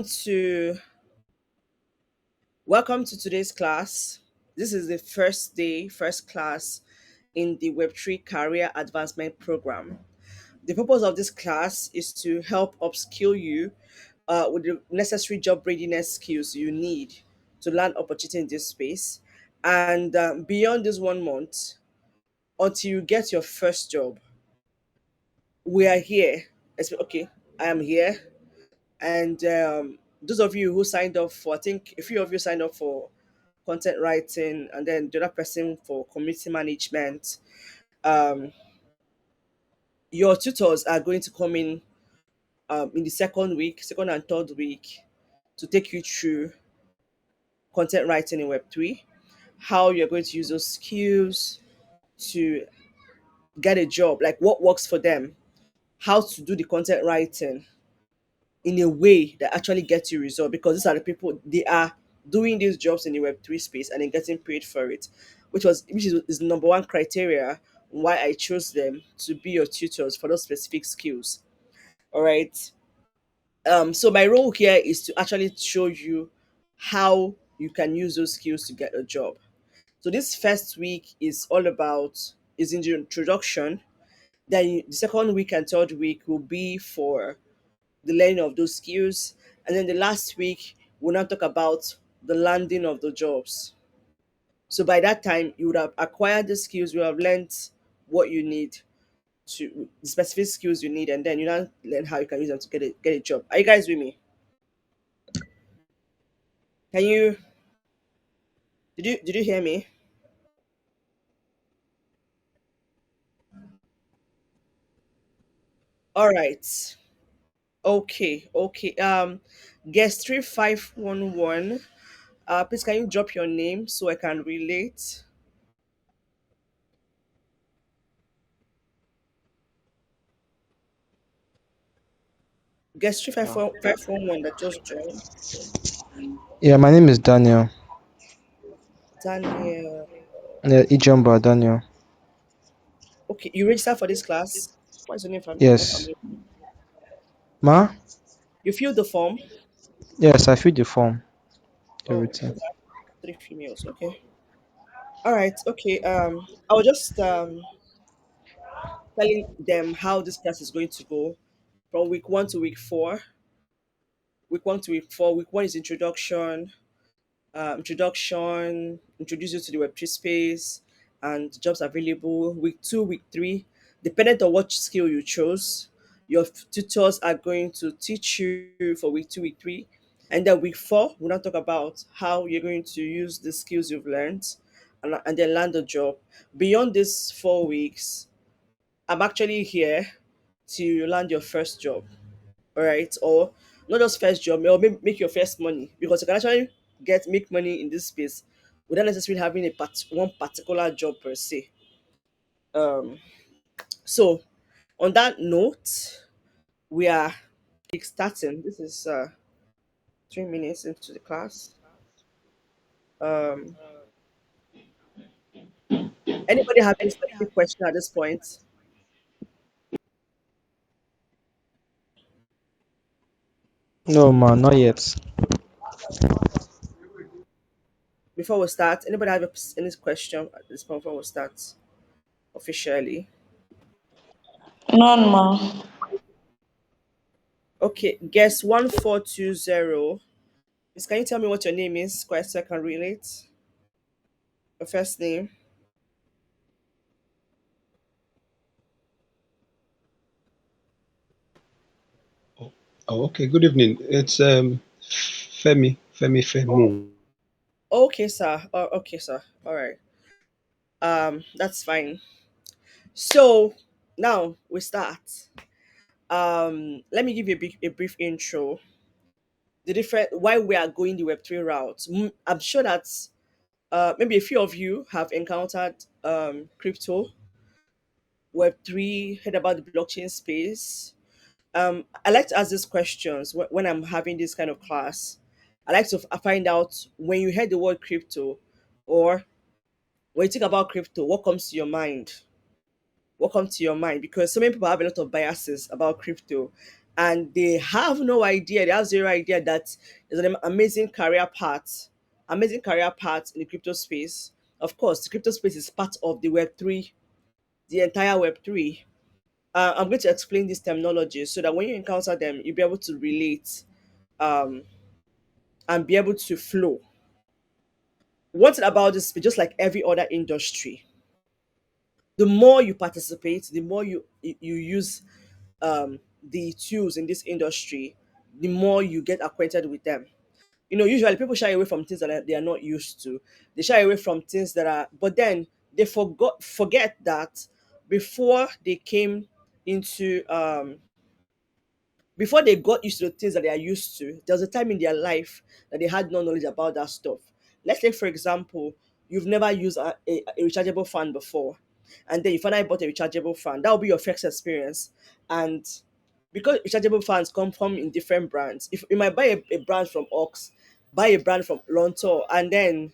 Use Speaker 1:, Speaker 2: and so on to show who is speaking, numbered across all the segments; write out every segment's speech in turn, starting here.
Speaker 1: to welcome to today's class. This is the first day, first class in the Web3 Career Advancement Program. The purpose of this class is to help upskill you with the necessary job readiness skills you need to land opportunity in this space. And beyond this 1 month, until you get your first job, we are here. Okay, I am here. And those of you who signed up for, I think a few of you signed up for content writing, and then the other person for community management. Um, your tutors are going to come in the second week, second and third week, to take you through content writing in Web3, how you're going to use those skills to get a job, like what works for them, how to do the content writing in a way that actually gets you result, because these are the people, they are doing these jobs in the Web3 space and then getting paid for it, which is the number one criteria why I chose them to be your tutors for those specific skills. All right. So my role here is to actually show you how you can use those skills to get a job. So this first week is in the introduction. Then the second week and third week will be for the learning of those skills. And then the last week, we'll now talk about the landing of the jobs. So by that time, you would have acquired the skills, you have learned what you need the specific skills you need, and then you now learn how you can use them to get a job. Are you guys with me? Can you did you hear me? All right. Okay, okay. Guest 3511. Please can you drop your name so I can relate? Guest 35511 that just joined.
Speaker 2: Yeah, my name is Daniel.
Speaker 1: Daniel.
Speaker 2: Yeah, Ijomba Daniel.
Speaker 1: Okay, you registered for this class. Why is your name not
Speaker 2: Yes.
Speaker 1: familiar?
Speaker 2: Ma?
Speaker 1: You filled the form.
Speaker 2: Yes, I filled the form.
Speaker 1: Oh,
Speaker 2: Everything.
Speaker 1: we have three females. Okay. All right. Okay. I was just telling them how this class is going to go from week one to week four. Week one to week four. Week one is introduction, introduce you to the Web3 space and jobs available. Week two, week three, dependent on what skill you chose, your tutors are going to teach you for week two, week three. And then week four, we'll now talk about how you're going to use the skills you've learned and then land a job. Beyond these 4 weeks, I'm actually here to land your first job, all right? Or not just first job, or make your first money, because you can actually make money in this space without necessarily having one particular job per se. Um, so on that note, we are starting. This is 3 minutes into the class. Um, Anybody have any specific question at this point
Speaker 2: No, ma, not yet.
Speaker 1: before we start? Anybody have any question at this point before we start officially?
Speaker 3: None, ma.
Speaker 1: Okay, guess 1420. Miss, can you tell me what your name is, quite so I can relate? Your first name.
Speaker 4: Oh, okay. Good evening. It's Femi.
Speaker 1: Okay, sir. Oh, okay, sir. All right. That's fine. So now we start. Let me give you a brief intro. The different why we are going the Web3 route. I'm sure that maybe a few of you have encountered crypto, Web3, heard about the blockchain space. I like to ask these questions when I'm having this kind of class. I like to find out, when you hear the word crypto, or when you think about crypto, what comes to your mind? What comes to your mind? Because so many people have a lot of biases about crypto, and they have no idea, they have zero idea that there's an amazing career path in the crypto space. Of course, the crypto space is part of the Web3, the entire Web3. I'm going to explain this terminology so that when you encounter them, you'll be able to relate, um, and be able to flow. One thing about this, just like every other industry, the more you participate, the more you use the tools in this industry, the more you get acquainted with them. Usually people shy away from things that they are not used to. They shy away from things that are, but then they forget that before they came into before they got used to the things that they are used to, there was a time in their life that they had no knowledge about that stuff. Let's say, for example, you've never used a rechargeable fan before, and then you finally bought a rechargeable fan. That will be your first experience. And because rechargeable fans come in different brands, if you might buy a brand from Ox, buy a brand from Lonto, and then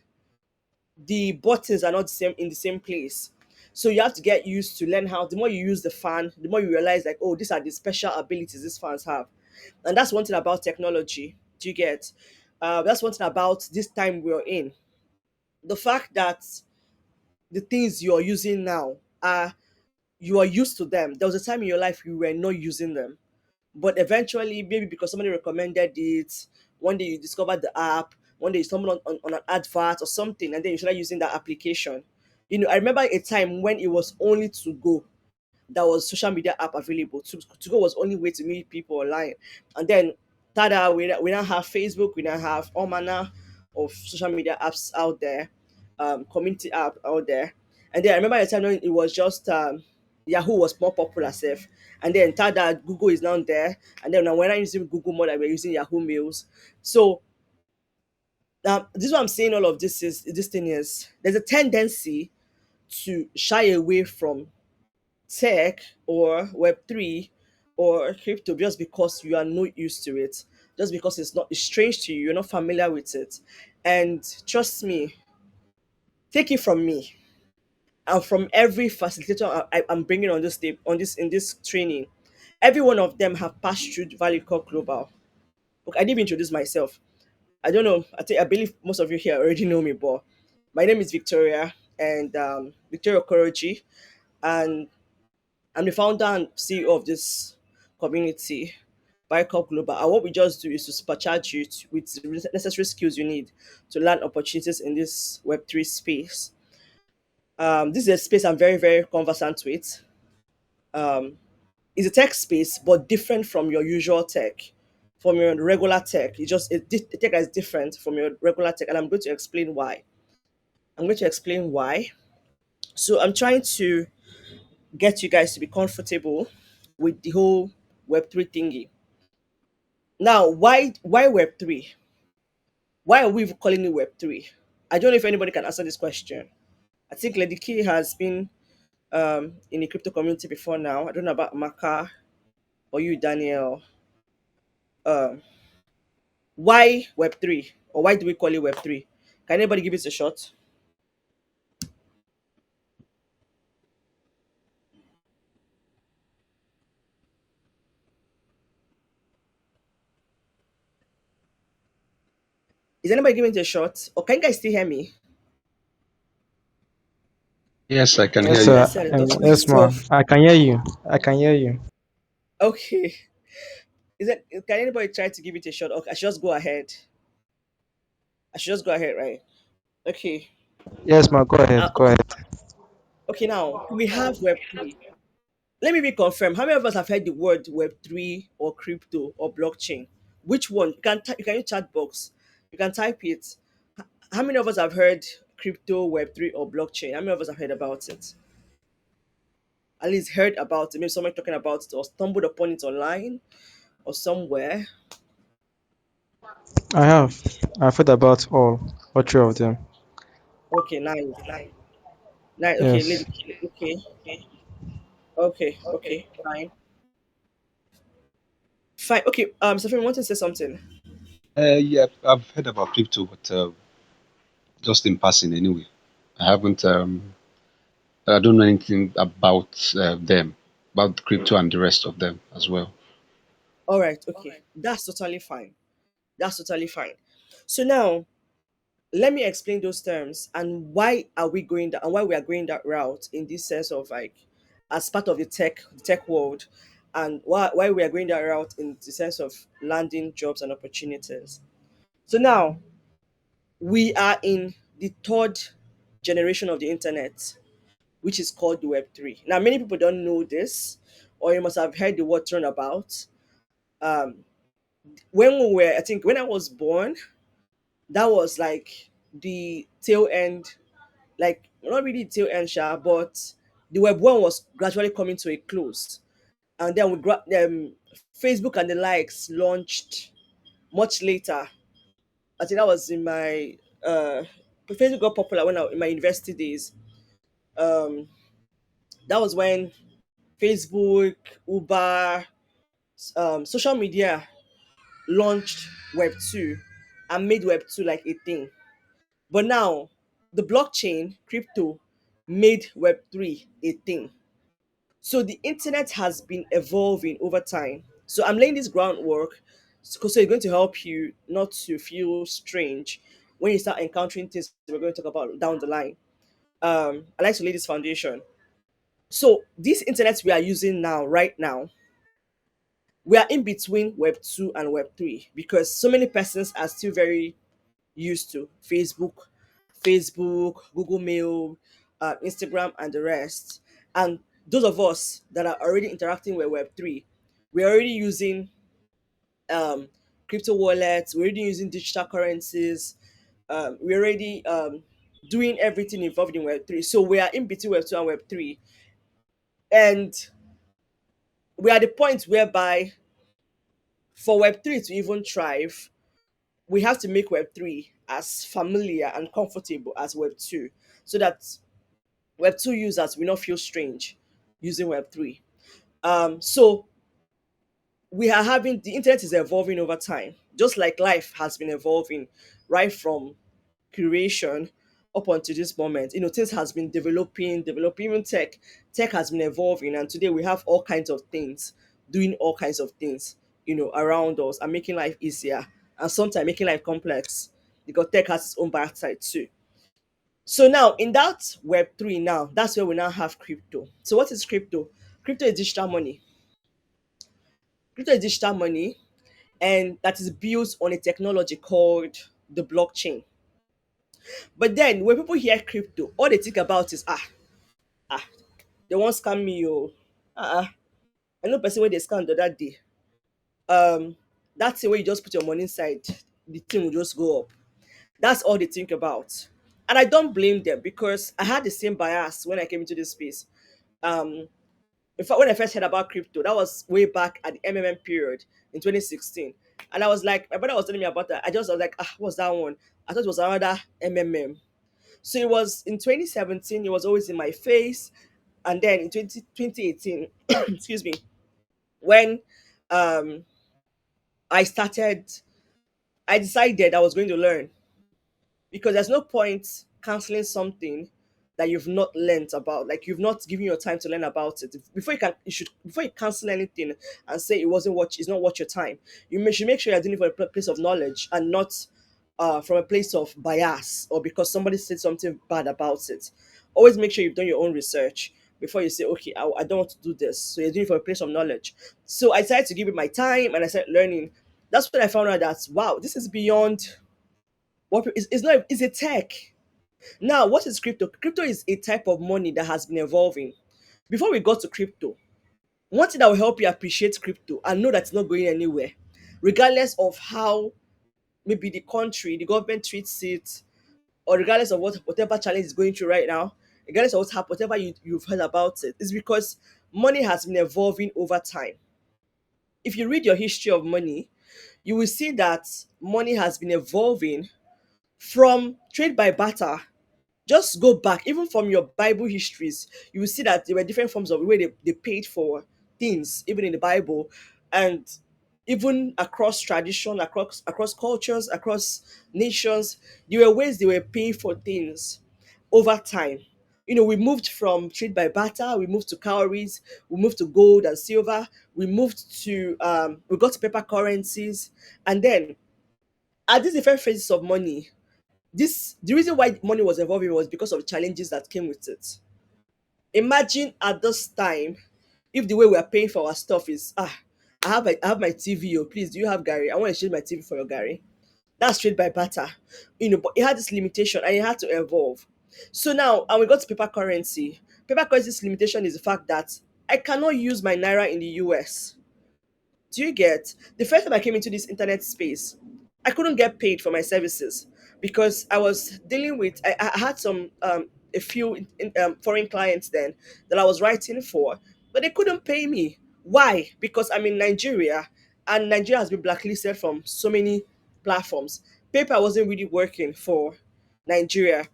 Speaker 1: the buttons are not the same in the same place. So you have to get used to learn how. The more you use the fan, the more you realize like, oh, these are the special abilities these fans have, and that's one thing about technology. Do you get? That's one thing about this time we're in. The fact that the things you're using now are you are used to them. There was a time in your life you were not using them, but eventually, maybe because somebody recommended it, one day you discovered the app, one day you stumbled on an advert or something, and then you started using that application. I remember a time when it was only to go that was social media app available. To go was only way to meet people online. And then tada, we now have Facebook, we now have all manner of social media apps out there, community app out there. And then I remember a time when it was just Yahoo was more popular safe. And then tada, Google is now there. And then now we're not using Google more than we're using Yahoo Mails. So this is what I'm saying. All of this thing is there's a tendency to shy away from tech or Web3 or crypto just because you are not used to it, just because it's strange to you, you're not familiar with it. And trust me, take it from me and from every facilitator I'm bringing on this tape, on this in this training. Every one of them have passed through Valucop Global. Look, I didn't introduce myself. I don't know. I believe most of you here already know me, but my name is Victoria, and Victoria Okoroji, and I'm the founder and CEO of this community, Valucop Global. And what we just do is to supercharge you with the necessary skills you need to learn opportunities in this Web3 space. This is a space I'm very, very conversant with. Um, it's a tech space, but different from your usual tech, from your regular tech. The tech is different from your regular tech, and I'm going to explain why. I'm going to explain why. So I'm trying to get you guys to be comfortable with the whole Web3 thingy. Now, why Web3? Why are we calling it Web3? I don't know if anybody can answer this question. I think Lady K has been in the crypto community before now. I don't know about Maka or you, Daniel. Um, why Web3? Or why do we call it Web3? Can anybody give it a shot? Is anybody giving it a shot? Or can you guys still hear me?
Speaker 4: Yes, I can
Speaker 2: Yes,
Speaker 4: hear
Speaker 1: You
Speaker 4: you.
Speaker 2: sir.
Speaker 1: guys said it off.
Speaker 2: Yes,
Speaker 1: So,
Speaker 2: ma. I can hear you. I can hear you.
Speaker 1: okay. Can anybody try to give it a shot? Okay, I should just go ahead. I should just go ahead, right? Okay.
Speaker 2: Yes, ma. Go ahead. Go
Speaker 1: Okay.
Speaker 2: ahead.
Speaker 1: Okay, now we have Web3. Let me reconfirm. How many of us have heard the word Web3 or crypto or blockchain? Which one? You can use chat box. You can type it. How many of us have heard crypto, Web3 or blockchain? How many of us have heard about it? At least heard about it. Maybe someone talking about it or stumbled upon it online or somewhere.
Speaker 2: I have. I've heard about all three of them.
Speaker 1: Okay, nice. Nice. Okay,
Speaker 2: Yes.
Speaker 1: lady. Okay, okay, fine. Fine. Okay, Sophie, want to say something?
Speaker 4: Yeah, I've heard about crypto, but just in passing anyway. I haven't. I don't know anything about them, about crypto and the rest of them as well.
Speaker 1: All right, okay. That's totally fine. That's totally fine. So now let me explain those terms and why are we going that and why we are going that route in this sense of like as part of the tech world, and why we are going that route in the sense of landing jobs and opportunities. So now we are in the third generation of the internet, which is called the Web3. Now many people don't know this, or you must have heard the word thrown about. Um, when we were, I think when I was born, that was like the tail end, like not really tail end, sha, but the Web one was gradually coming to a close, and then Facebook and the likes launched much later. I think that was in my Facebook got popular when I in my university days. Um, that was when Facebook, Uber, social media launched Web two and made Web two like a thing. But now, the blockchain, crypto, made Web3 a thing. So the internet has been evolving over time. So I'm laying this groundwork so it's going to help you not to feel strange when you start encountering things we're going to talk about down the line. I like to lay this foundation. So this internet we are using now, right now, we are in between Web 2 and Web 3 because so many persons are still very used to Facebook, Google Mail, Instagram, and the rest. And those of us that are already interacting with Web3, we're already using um, crypto wallets, we're already using digital currencies, we're already doing everything involved in Web3. So we are in between Web2 and Web3. And we are at the point whereby for Web3 to even thrive, we have to make Web3 as familiar and comfortable as Web2 so that Web2 users will not feel strange using Web3. So we are having the internet is evolving over time, just like life has been evolving right from creation up until this moment. Things has been developing, even tech has been evolving, and today we have all kinds of things doing all kinds of things, around us and making life easier and sometimes making life complex because tech has its own bad side too. So now in that Web3 now, that's where we now have crypto. So what is crypto? Crypto is digital money. Crypto is digital money, and that is built on a technology called the blockchain. But then when people hear crypto, all they think about is ah, they won't scam me, oh. I know person where they scam the other day. Um that's the way you just put your money inside, the thing will just go up. That's all they think about. And I don't blame them because I had the same bias when I came into this space. Um In fact, when I first heard about crypto, that was way back at the MMM period in 2016. And I was like, my brother was telling me about that. I was like, what's that one? I thought it was another MMM. So it was in 2017, it was always in my face. And then in 2018, excuse me, when um, I started, I decided I was going to learn because there's no point canceling something that you've not learned about, like you've not given your time to learn about it before you cancel anything and say it wasn't what it's not worth your time. Should make sure you're doing it from a place of knowledge and not from a place of bias or because somebody said something bad about it. Always make sure you've done your own research before you say, okay, I don't want to do this. So you're doing it from a place of knowledge. So I decided to give it my time and I started learning. That's when I found out that wow, this is beyond it's not, it's a tech. Now, what is crypto? Crypto is a type of money that has been evolving. Before we got to crypto, one thing that will help you appreciate crypto and know that it's not going anywhere, regardless of how maybe the government treats it, or regardless of whatever challenge is going through right now, regardless of what's happened, whatever you've heard about it, is because money has been evolving over time. If you read your history of money, you will see that money has been evolving from trade by barter. Just go back, even from your Bible histories, you will see that there were different forms of the way they paid for things, even in the Bible, and even across tradition, across cultures, across nations, there were ways they were paying for things over time. We moved from trade by barter, we moved to cowries, we moved to gold and silver, we got to paper currencies, and then at these different phases of money, the reason why money was evolving was because of the challenges that came with it. Imagine at this time, if the way we are paying for our stuff is I have my TV, oh please, do you have Gary? I want to exchange my TV for your Gary. That's trade by barter. But it had this limitation and it had to evolve. So now, and we got to paper currency. Paper currency's limitation is the fact that I cannot use my naira in the US. Do you get? The first time I came into this internet space, I couldn't get paid for my services because I was dealing with, I had a few foreign clients then that I was writing for, but they couldn't pay me. Why? Because I'm in Nigeria, and Nigeria has been blacklisted from so many platforms. PayPal wasn't really working for Nigeria,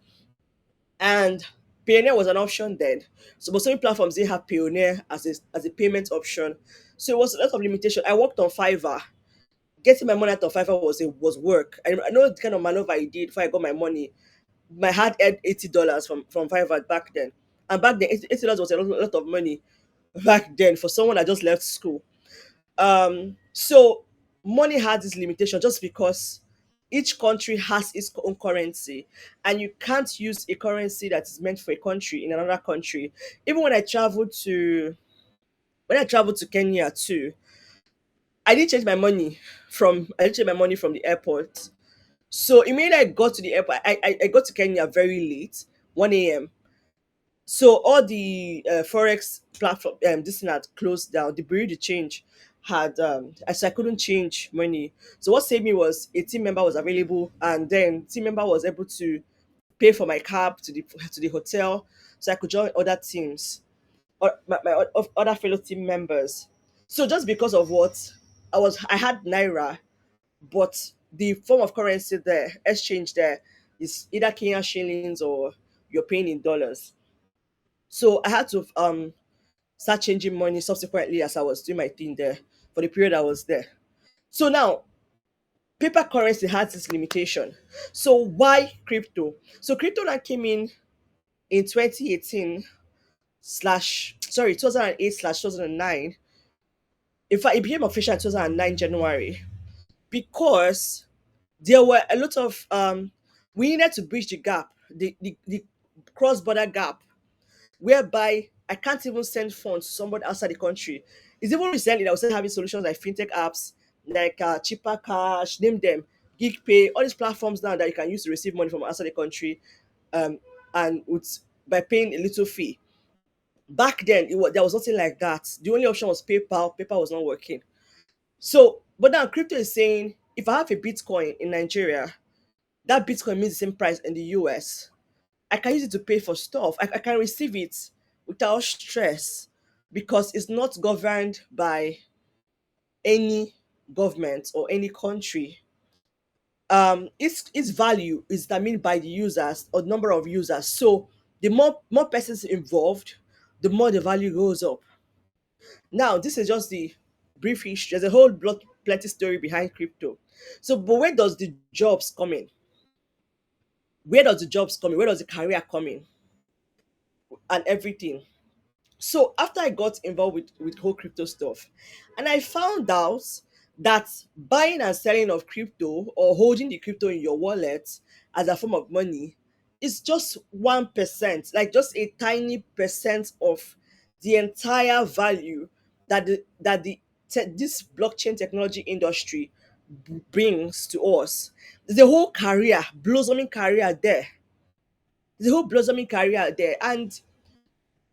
Speaker 1: and Payoneer was an option then. So, but so many platforms didn't have Payoneer as a payment option. So it was a lot of limitation. I worked on Fiverr. Getting my money out of Fiverr was work. I know the kind of maneuver I did before I got my money. My hard earned $80 from Fiverr back then. And back then, $80 was a lot of money back then for someone that just left school. So money has this limitation just because each country has its own currency, and you can't use a currency that is meant for a country in another country. Even when I traveled to Kenya too, I didn't change my money from the airport. So immediately I got to the airport, I got to Kenya very late, 1 a.m. So all the forex platform, this thing had closed down. The bureau de change had, so I couldn't change money. So what saved me was a team member was available, and then team member was able to pay for my cab to the hotel, so I could join other teams or of other fellow team members. So just because of what I had naira, but the form of currency there, exchange there, is either Kenyan shillings or you're paying in dollars. So I had to start changing money subsequently as I was doing my thing there for the period I was there. So now paper currency has this limitation. So why crypto? So crypto now came in 2018 slash sorry 2008 slash 2009. In fact, it became official in 2009 January, because there were a lot of we needed to bridge the gap, the cross border gap, whereby I can't even send funds to somebody outside the country. It's even recently that I was having solutions like fintech apps, like Cheaper Cash, name them, GigPay, all these platforms now that you can use to receive money from outside the country, um, and by paying a little fee. Back then, there was nothing like that. The only option was PayPal. PayPal was not working. So, but now crypto is saying if I have a Bitcoin in Nigeria, that Bitcoin means the same price in the US. I can use it to pay for stuff. I can receive it without stress because it's not governed by any government or any country. Its value is determined by the users or number of users. So the more persons involved, the more the value goes up. Now, this is just the brief history. There's a whole plenty story behind crypto. So, but where does the jobs come in? Where does the jobs come in? Where does the career come in? And everything. So after I got involved with whole crypto stuff, and I found out that buying and selling of crypto or holding the crypto in your wallet as a form of money is just 1%, like just a tiny percent of the entire value this blockchain technology industry brings to us. There's a whole career, blossoming career there. There's a whole blossoming career there, and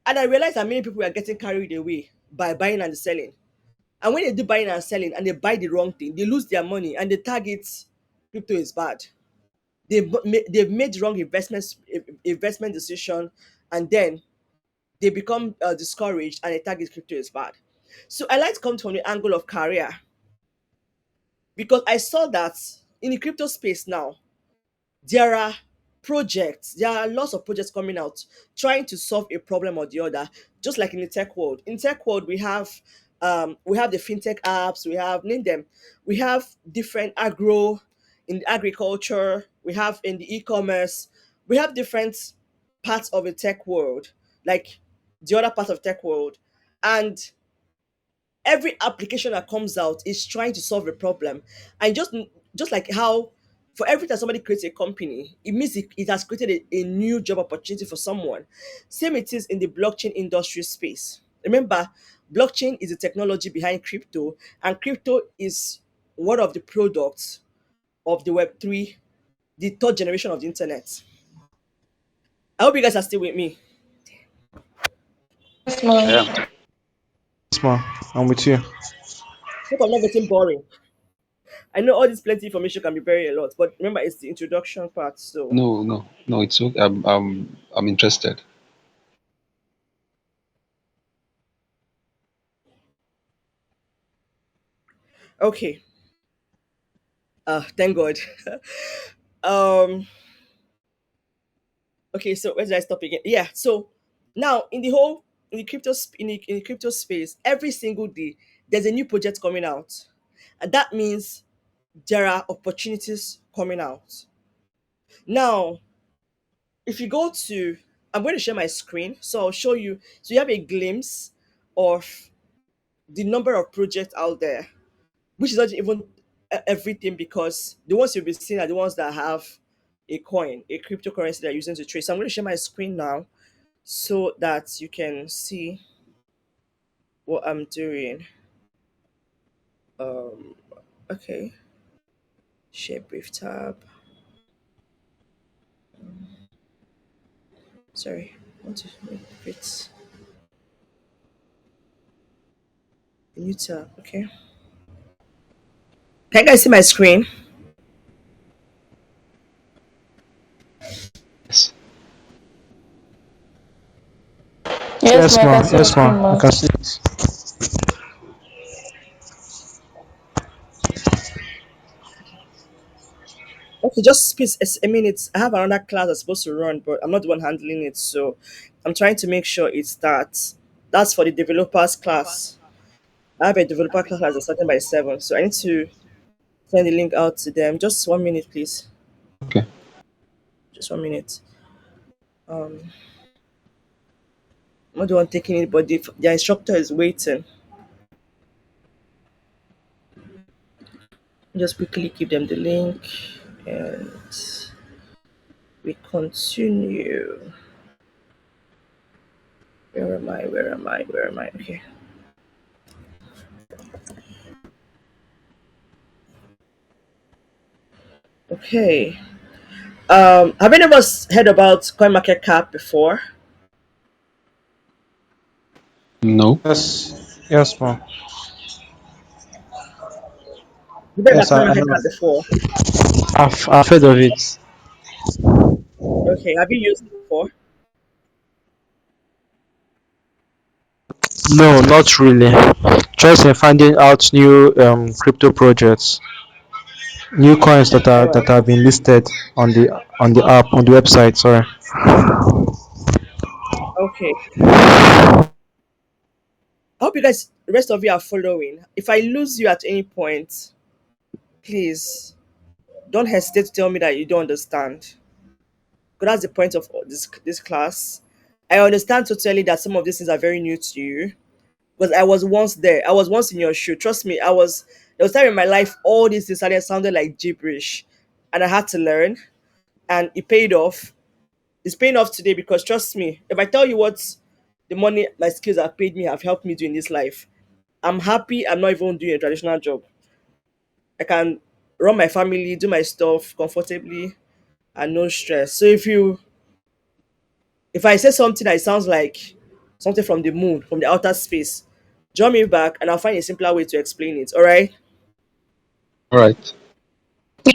Speaker 1: I realized that many people are getting carried away by buying and selling. And when they do buying and selling and they buy the wrong thing, they lose their money and they target crypto is bad. They've made wrong investment decision, and then they become discouraged and they target crypto is bad. So I like to come from the angle of career, because I saw that in the crypto space now, there are there are lots of projects coming out trying to solve a problem or the other, just like in the tech world. In tech world, we have the fintech apps, we have, name them, we have different agro in the agriculture, we have in the e-commerce, we have different part of the tech world, like the other part of tech world, and every application that comes out is trying to solve a problem. And just like how for every time somebody creates a company, it means it has created a new job opportunity for someone. Same it is in the blockchain industry space. Remember, blockchain is the technology behind crypto, and crypto is one of the products of the Web3, the third generation of the internet. I hope you guys are still with me.
Speaker 3: Yes,
Speaker 4: I
Speaker 3: ma'am.
Speaker 4: am.
Speaker 2: Yes, ma. I'm with you.
Speaker 1: Hope I'm not getting boring. I know all this plenty information can be very a lot, but remember it's the introduction part. So
Speaker 4: No, no, no. It's okay. I'm interested.
Speaker 1: okay, thank God. um, okay, so where did I stop again? Yeah, so now in the in the crypto space, every single day there's a new project coming out, and that means there are opportunities coming out. Now, if you go to, I'm going to share my screen, so I'll show you. So you have a glimpse of the number of projects out there, which is not even everything, because the ones you'll be seeing are the ones that have a coin, a cryptocurrency they're using to trade. So I'm going to share my screen now so that you can see what I'm doing. Um, okay, share brief tab. Sorry, I want to make it a new tab. Okay, can you guys see my screen?
Speaker 4: Yes.
Speaker 3: Yes,
Speaker 2: Yes,
Speaker 3: ma'am. I
Speaker 2: ma.
Speaker 3: can see your
Speaker 2: Yes, ma.
Speaker 3: screen,
Speaker 2: I
Speaker 3: ma'am.
Speaker 2: can see it.
Speaker 1: Okay, just please, a minute. I have another class that's supposed to run, but I'm not the one handling it, so I'm trying to make sure it starts. That's for the developers class. I have a developer class that's starting by 7, so I need to send the link out to them. Just 1 minute, please.
Speaker 4: Okay.
Speaker 1: Just 1 minute. Um, I'm not the one taking it, but the instructor is waiting. Just quickly give them the link, and we continue. Where am I? Where am I? Where am I? Okay. Okay. Have any of us heard about CoinMarketCap before?
Speaker 4: No.
Speaker 2: Yes. Yes, ma.
Speaker 1: You've heard about
Speaker 2: Yes, I
Speaker 1: CoinMarketCap
Speaker 2: have.
Speaker 1: before?
Speaker 2: I've heard of it.
Speaker 1: Okay. Have you used it before?
Speaker 2: No, not really. Just in finding out new crypto projects, new coins
Speaker 1: All
Speaker 2: that
Speaker 1: right.
Speaker 2: have been listed on the app on the website. Sorry.
Speaker 1: Okay. I hope you guys, the rest of you, are following. If I lose you at any point, please don't hesitate to tell me that you don't understand. Because that's the point of this class. I understand totally that some of these things are very new to you. Because I was once there. I was once in your shoe. Trust me, I was. There was time in my life all these things sounded like gibberish, and I had to learn, and it paid off. It's paying off today because trust me, if I tell you what the money my skills have paid me have helped me do in this life, I'm happy I'm not even doing a traditional job. I can run my family, do my stuff comfortably and no stress. So if I say something that sounds like something from the moon, from the outer space, draw me back and I'll find a simpler way to explain it. All right?
Speaker 4: All right.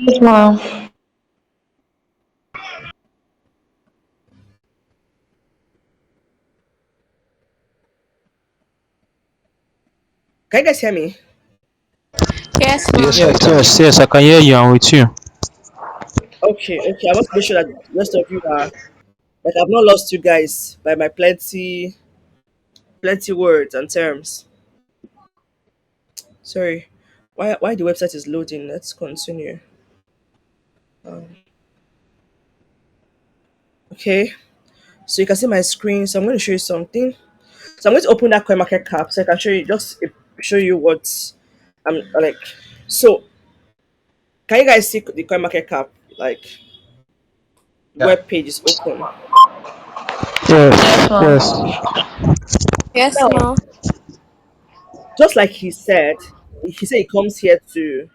Speaker 3: Yes, ma'am.
Speaker 1: Can you guys hear me?
Speaker 3: Yes,
Speaker 4: Yes,
Speaker 3: ma'am.
Speaker 4: we
Speaker 2: Yes,
Speaker 4: can.
Speaker 2: yes, yes. I can hear you. I'm with you.
Speaker 1: Okay, okay. I want to make sure that the rest of you are, like, I've not lost you guys by my plenty words and terms. Sorry. Why the website is loading? Let's continue. Um, okay. So you can see my screen. So I'm going to show you something. So I'm going to open that coin market cap so I can show you show you what I'm like. So can you guys see the coin market cap? Like
Speaker 4: Yeah.
Speaker 1: web page is open.
Speaker 3: Yes,
Speaker 2: Yes,
Speaker 3: ma'am.
Speaker 2: yes.
Speaker 3: Yes,
Speaker 1: Now,
Speaker 3: ma'am.
Speaker 1: just like he said he comes here to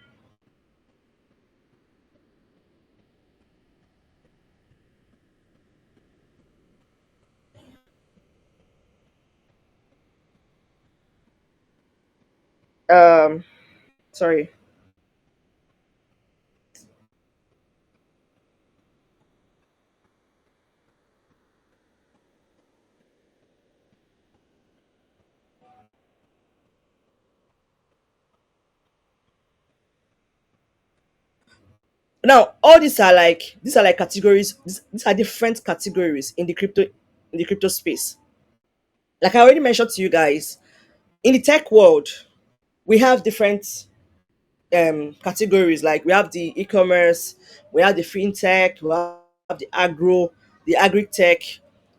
Speaker 1: um sorry. Now all these are like categories. These are different categories in the crypto space. Like I already mentioned to you guys, in the tech world, we have different categories. Like we have the e-commerce, we have the fintech, we have the agro, the agri-tech.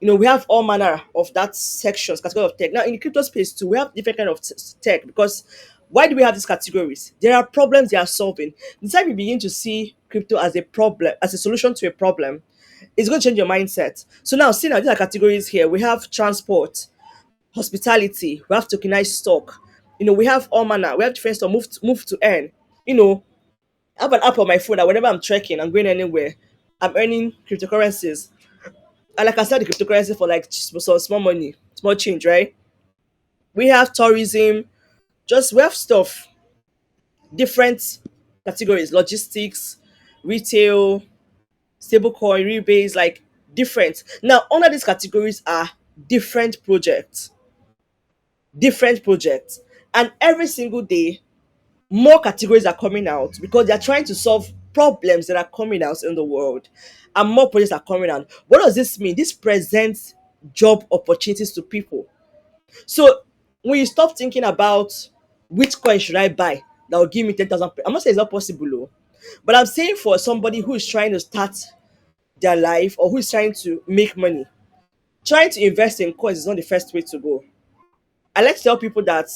Speaker 1: You know, we have all manner of that sections, category of tech. Now in the crypto space too, we have different kind of tech because why do we have these categories? There are problems they are solving. The time you begin to see crypto as a problem, as a solution to a problem, it's going to change your mindset. So now, see now, these are categories here. We have transport, hospitality, we have tokenized stock. You know, we have all manner, we have different stuff, move to earn. You know, I have an app on my phone that whenever I'm trekking, I'm going anywhere, I'm earning cryptocurrencies. And like I said, the cryptocurrency for like some small money, small change, right? We have tourism, just we have stuff, different categories, logistics, retail, stablecoin, rebates, like different. Now, under these categories are different projects, different projects. And every single day, more categories are coming out because they're trying to solve problems that are coming out in the world, and more projects are coming out. What does this mean? This presents job opportunities to people. So when you stop thinking about which coin should I buy that will give me 10,000, I'm not saying it's not possible, oh, but I'm saying for somebody who is trying to start their life or who is trying to make money, trying to invest in coins is not the first way to go. I like to tell people that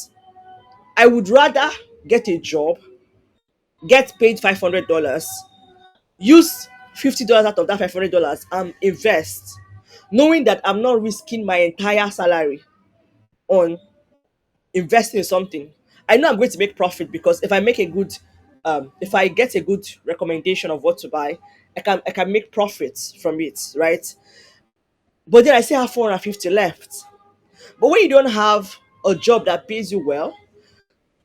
Speaker 1: I would rather get a job, get paid $500, use $50 out of that $500 and invest, knowing that I'm not risking my entire salary on investing in something. I know I'm going to make profit because if I get a good recommendation of what to buy, I can make profits from it, right? But then I still have 450 left. But when you don't have a job that pays you well,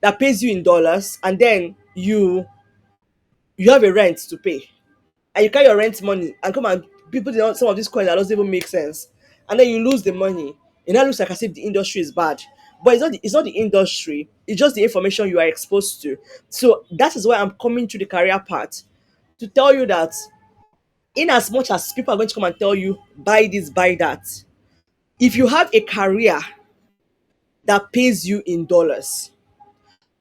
Speaker 1: that pays you in dollars, and then you have a rent to pay, and you carry your rent money and come and people don't some of these coins that doesn't even make sense, and then you lose the money. It now looks like as if the industry is bad, but it's not the industry, it's just the information you are exposed to. So that is why I'm coming to the career part to tell you that in as much as people are going to come and tell you buy this, buy that, if you have a career that pays you in dollars,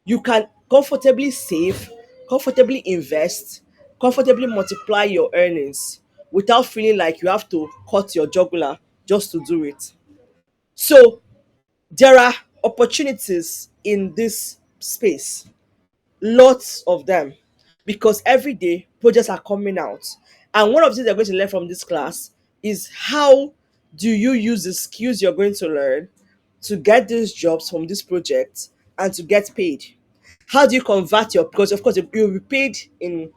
Speaker 1: you can comfortably save, comfortably invest, comfortably multiply your earnings without feeling like you have to cut your jugular just to do it. So there are opportunities in this space, lots of them, because every day projects are coming out. And one of the things they're going to learn from this class is how do you use the skills you're going to learn to get these jobs from this project and to get paid. How do you convert your, because of course you'll be paid in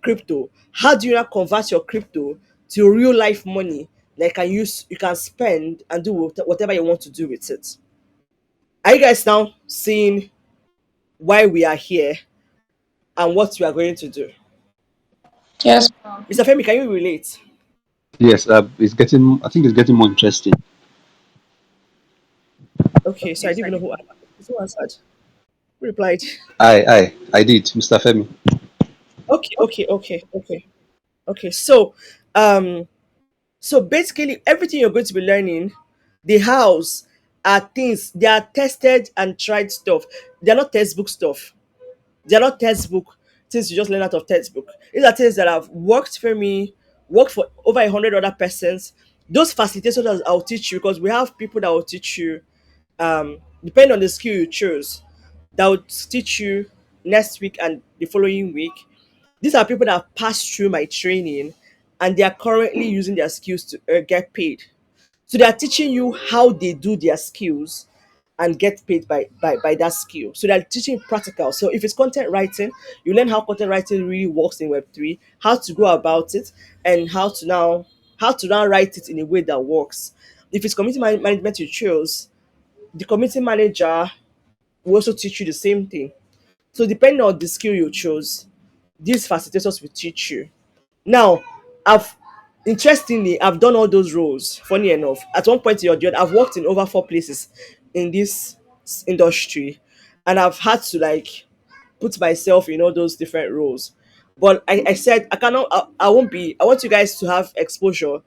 Speaker 1: crypto. How do you now convert your crypto to real life money that you can spend and do whatever you want to do with it? Are you guys now seeing why we are here and what we are going to do?
Speaker 3: Yes.
Speaker 1: Mr. Femi, can you relate?
Speaker 4: Yes, it's getting. I think it's getting more interesting.
Speaker 1: Okay, so I didn't even know who answered. Who replied?
Speaker 4: I did, Mr. Femi.
Speaker 1: Okay. Um, so basically, everything you're going to be learning, the house are things they are tested and tried stuff. They're not textbook stuff. They're not textbook things you just learn out of textbook. These are things that have worked for me, worked for over 100 other persons, Those facilitators that I'll teach you, because we have people that will teach you, depending on the skill you choose, that will teach you next week and the following week. These are people that have passed through my training and they are currently using their skills to get paid. So they are teaching you how they do their skills and get paid by that skill. So they're teaching practical. So if it's content writing, you learn how content writing really works in Web3, how to go about it, and how to now write it in a way that works. If it's community management you choose, the community manager will also teach you the same thing. So depending on the skill you chose, these facilitators will teach you. Now, I've interestingly I've done all those roles. Funny enough, at one point or the other, I've worked in over 4 places in this industry, and I've had to like put myself in all those different roles. But I said I cannot. I won't be. I want you guys to have exposure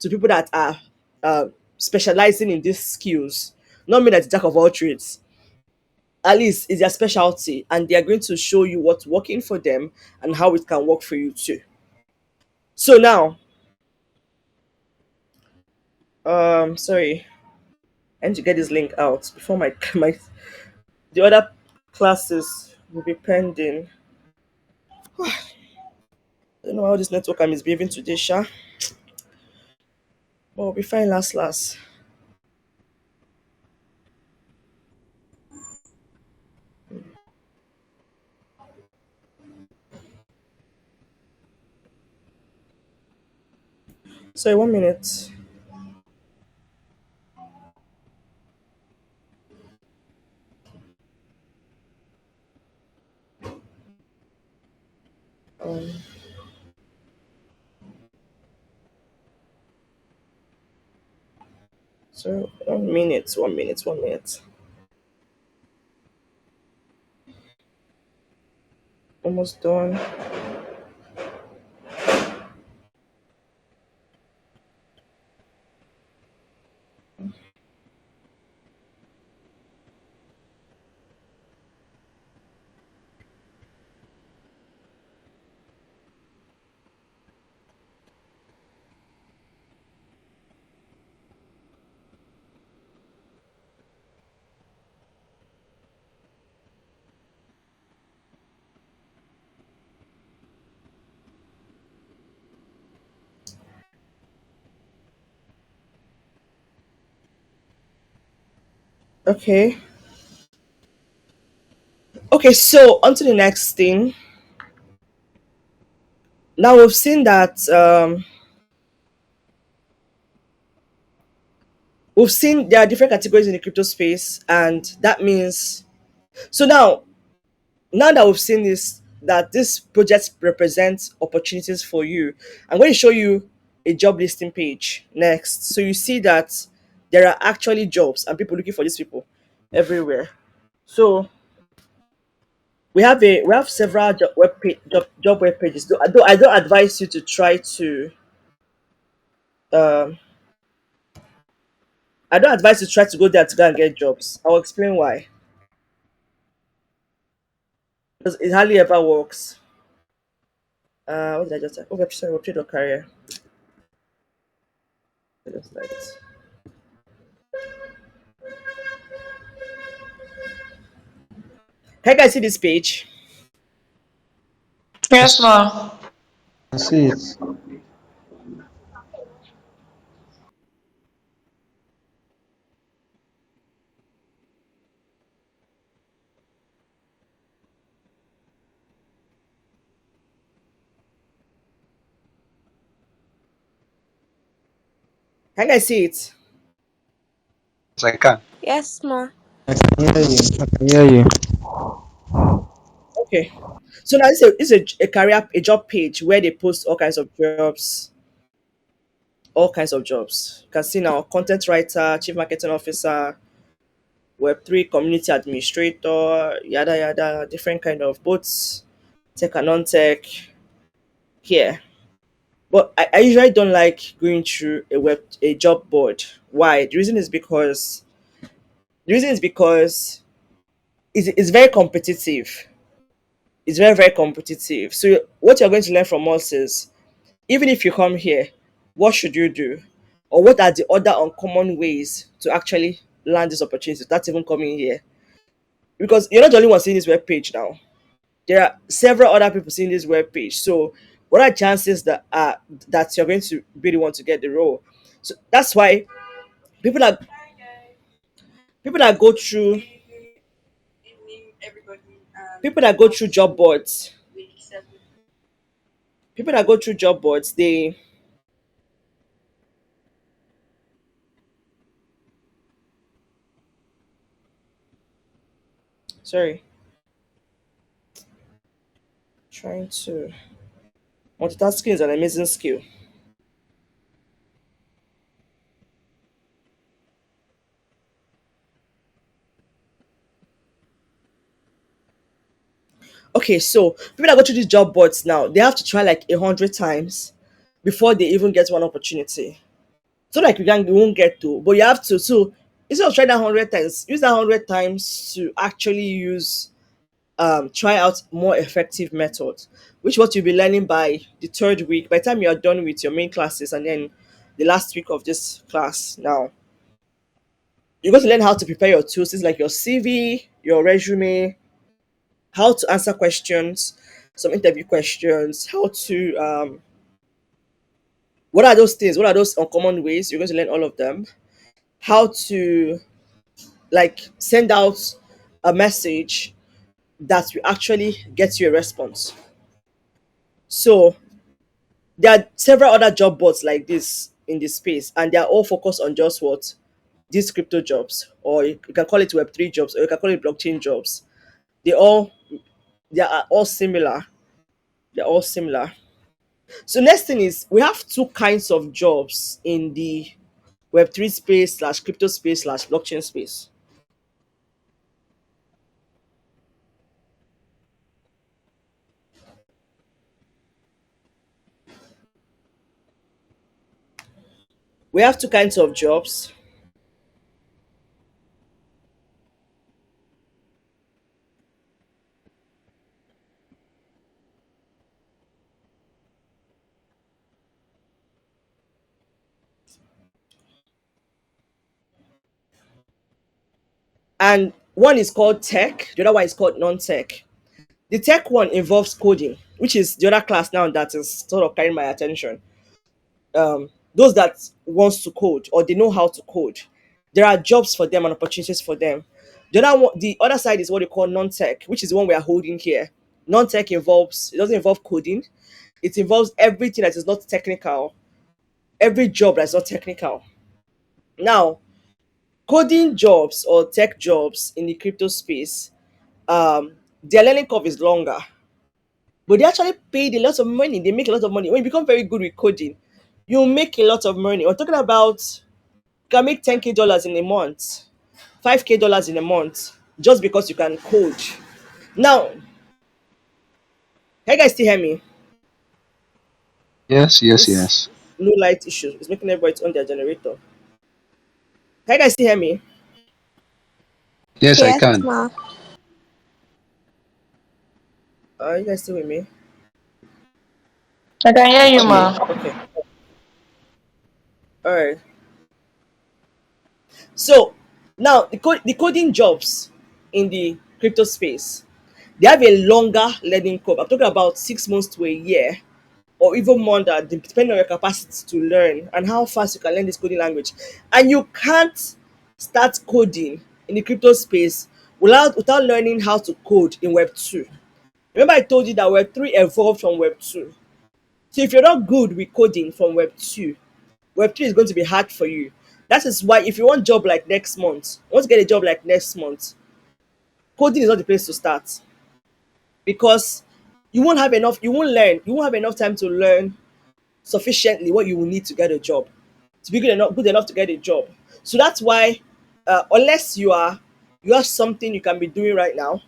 Speaker 1: to people that are uh, specializing in these skills. Not me that's jack of all trades. At least it's their specialty, and they are going to show you what's working for them and how it can work for you too. So now, sorry, I need to get this link out before my my the other classes will be pending. I don't know how this network I'm misbehaving today, Sha. But we'll be fine last. Sorry, 1 minute. Um, so 1 minute, 1 minute, 1 minute. Almost done. Okay. Okay, so on to the next thing. Now we've seen that we've seen there are different categories in the crypto space, and that means so now that we've seen this that this project represents opportunities for you, I'm going to show you a job listing page next. So you see that there are actually jobs and people looking for these people everywhere. So we have several job web pages. Though I don't advise you to try to um I don't advise you to try to go there to go and get jobs. I'll explain why. Because it hardly ever works. What did I just say? Okay, sorry, web trade or career. I just like it. Can you guys see this page?
Speaker 3: Yes,
Speaker 2: Yes,
Speaker 3: ma.
Speaker 2: I see it.
Speaker 1: Can you guys see it?
Speaker 4: Yes, I can.
Speaker 3: Yes, ma.
Speaker 2: I can hear you. I can hear you.
Speaker 1: Okay. So now this is a career a job page where they post all kinds of jobs, all kinds of jobs. You can see now content writer, chief marketing officer, Web3 community administrator, yada yada, different kind of both tech and non-tech here. But I usually don't like going through a job board. Why? The reason is because it's very competitive. It's very, very competitive. So what you're going to learn from us is even if you come here, what should you do? or what are the other uncommon ways to actually land this opportunity? That's even coming here, because you're not the only one seeing this web page now. There are several other people seeing this web page. So, what are chances that you're going to be the one to get the role? So that's why people that people that go through people that go through job boards people that go through job boards, they sorry, trying to multitasking is an amazing skill. Okay, so people that go through these job boards now, they have to try like 100 times before they even get one opportunity. So like you won't get to, but you have to. So instead of trying that 100 times, use that 100 times to actually use try out more effective methods, which what you'll be learning by the third week. By the time you are done with your main classes, and then the last week of this class, now you're going to learn how to prepare your tools, things like your CV, your resume, how to answer questions, some interview questions, how to what are those things? What are those uncommon ways? You're going to learn all of them. How to like send out a message that will actually get you a response. So there are several other job boards like this in this space, and they are all focused on just what these crypto jobs, or you can call it Web3 jobs, or you can call it blockchain jobs. They all they are all similar. They're all similar. So next thing is we have two kinds of jobs in the Web3 space slash crypto space slash blockchain space. We have two kinds of jobs. And one is called tech, the other one is called non-tech. The tech one involves coding, which is the other class now that is sort of carrying my attention. Those that wants to code or they know how to code, there are jobs for them and opportunities for them. The other side is what they call non-tech, which is the one we are holding here. Non-tech involves, it doesn't involve coding. It involves everything that is not technical, every job that's not technical. Now, coding jobs or tech jobs in the crypto space, their learning curve is longer, but they actually paid a lot of money. They make a lot of money when you become very good with coding. You make a lot of money. We're talking about you can make 10K dollars in a month, 5K dollars in a month, just because you can code. Now, can you guys still hear me?
Speaker 4: Yes, yes,
Speaker 1: This
Speaker 4: yes.
Speaker 1: no light issue is making everybody on their generator. Can you guys still hear me?
Speaker 4: Yes, I
Speaker 3: Yes,
Speaker 4: can.
Speaker 3: ma.
Speaker 1: Are you guys still with me?
Speaker 3: I can hear you,
Speaker 1: Okay,
Speaker 3: ma.
Speaker 1: okay, all right. So now the coding jobs in the crypto space, they have a longer learning curve. I'm talking about 6 months to a year, or even more than, depending on your capacity to learn and how fast you can learn this coding language. And you can't start coding in the crypto space without learning how to code in Web 2. Remember, I told you that Web 3 evolved from Web 2. So if you're not good with coding from Web 2, Web 3 is going to be hard for you. That is why if you want job like next month, want to get a job like next month, coding is not the place to start, because you won't have enough time to learn sufficiently what you will need to get a job, to be good enough to get a job. So that's why, unless you have something you can be doing right now,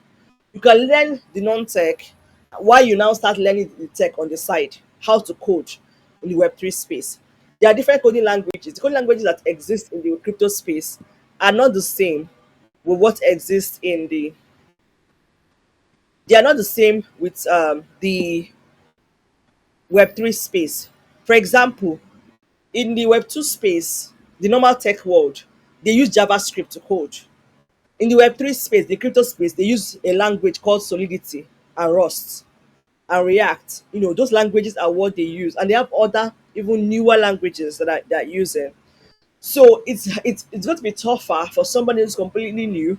Speaker 1: you can learn the non-tech while you now start learning the tech on the side, how to code in the Web3 space. There are different coding languages. The coding languages that exist in the crypto space are not the same with what exists in the they are not the same with the Web3 space. For example, In the Web 2 space, the normal tech world, they use JavaScript to code. In the Web 3 space, the crypto space, they use a language called Solidity and Rust and React. Those languages are what they use, and they have other even newer languages that are using. So it's going to be tougher for somebody who's completely new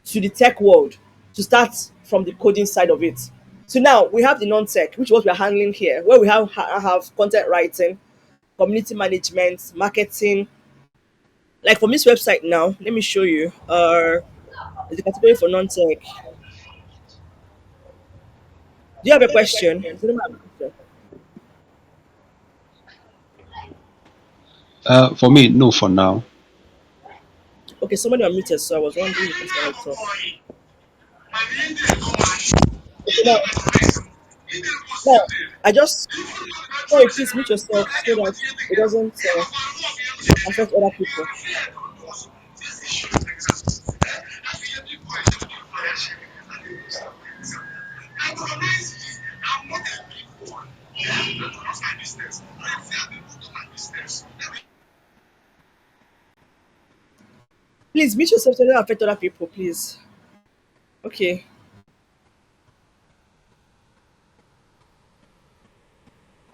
Speaker 1: to the tech world to start from the coding side of it. So now we have the non-tech, which is what we're handling here, where we have content writing, community management, marketing. Like for this website now, let me show you. The category for non-tech. Do you have a question? Does anyone have a question?
Speaker 4: For me, no, for now.
Speaker 1: Okay, somebody unmuted, so I was wondering if it's might talk. Okay, now I just sorry, please mute yourself so that it doesn't affect other people. Please mute yourself so it doesn't affect other people, please. Okay.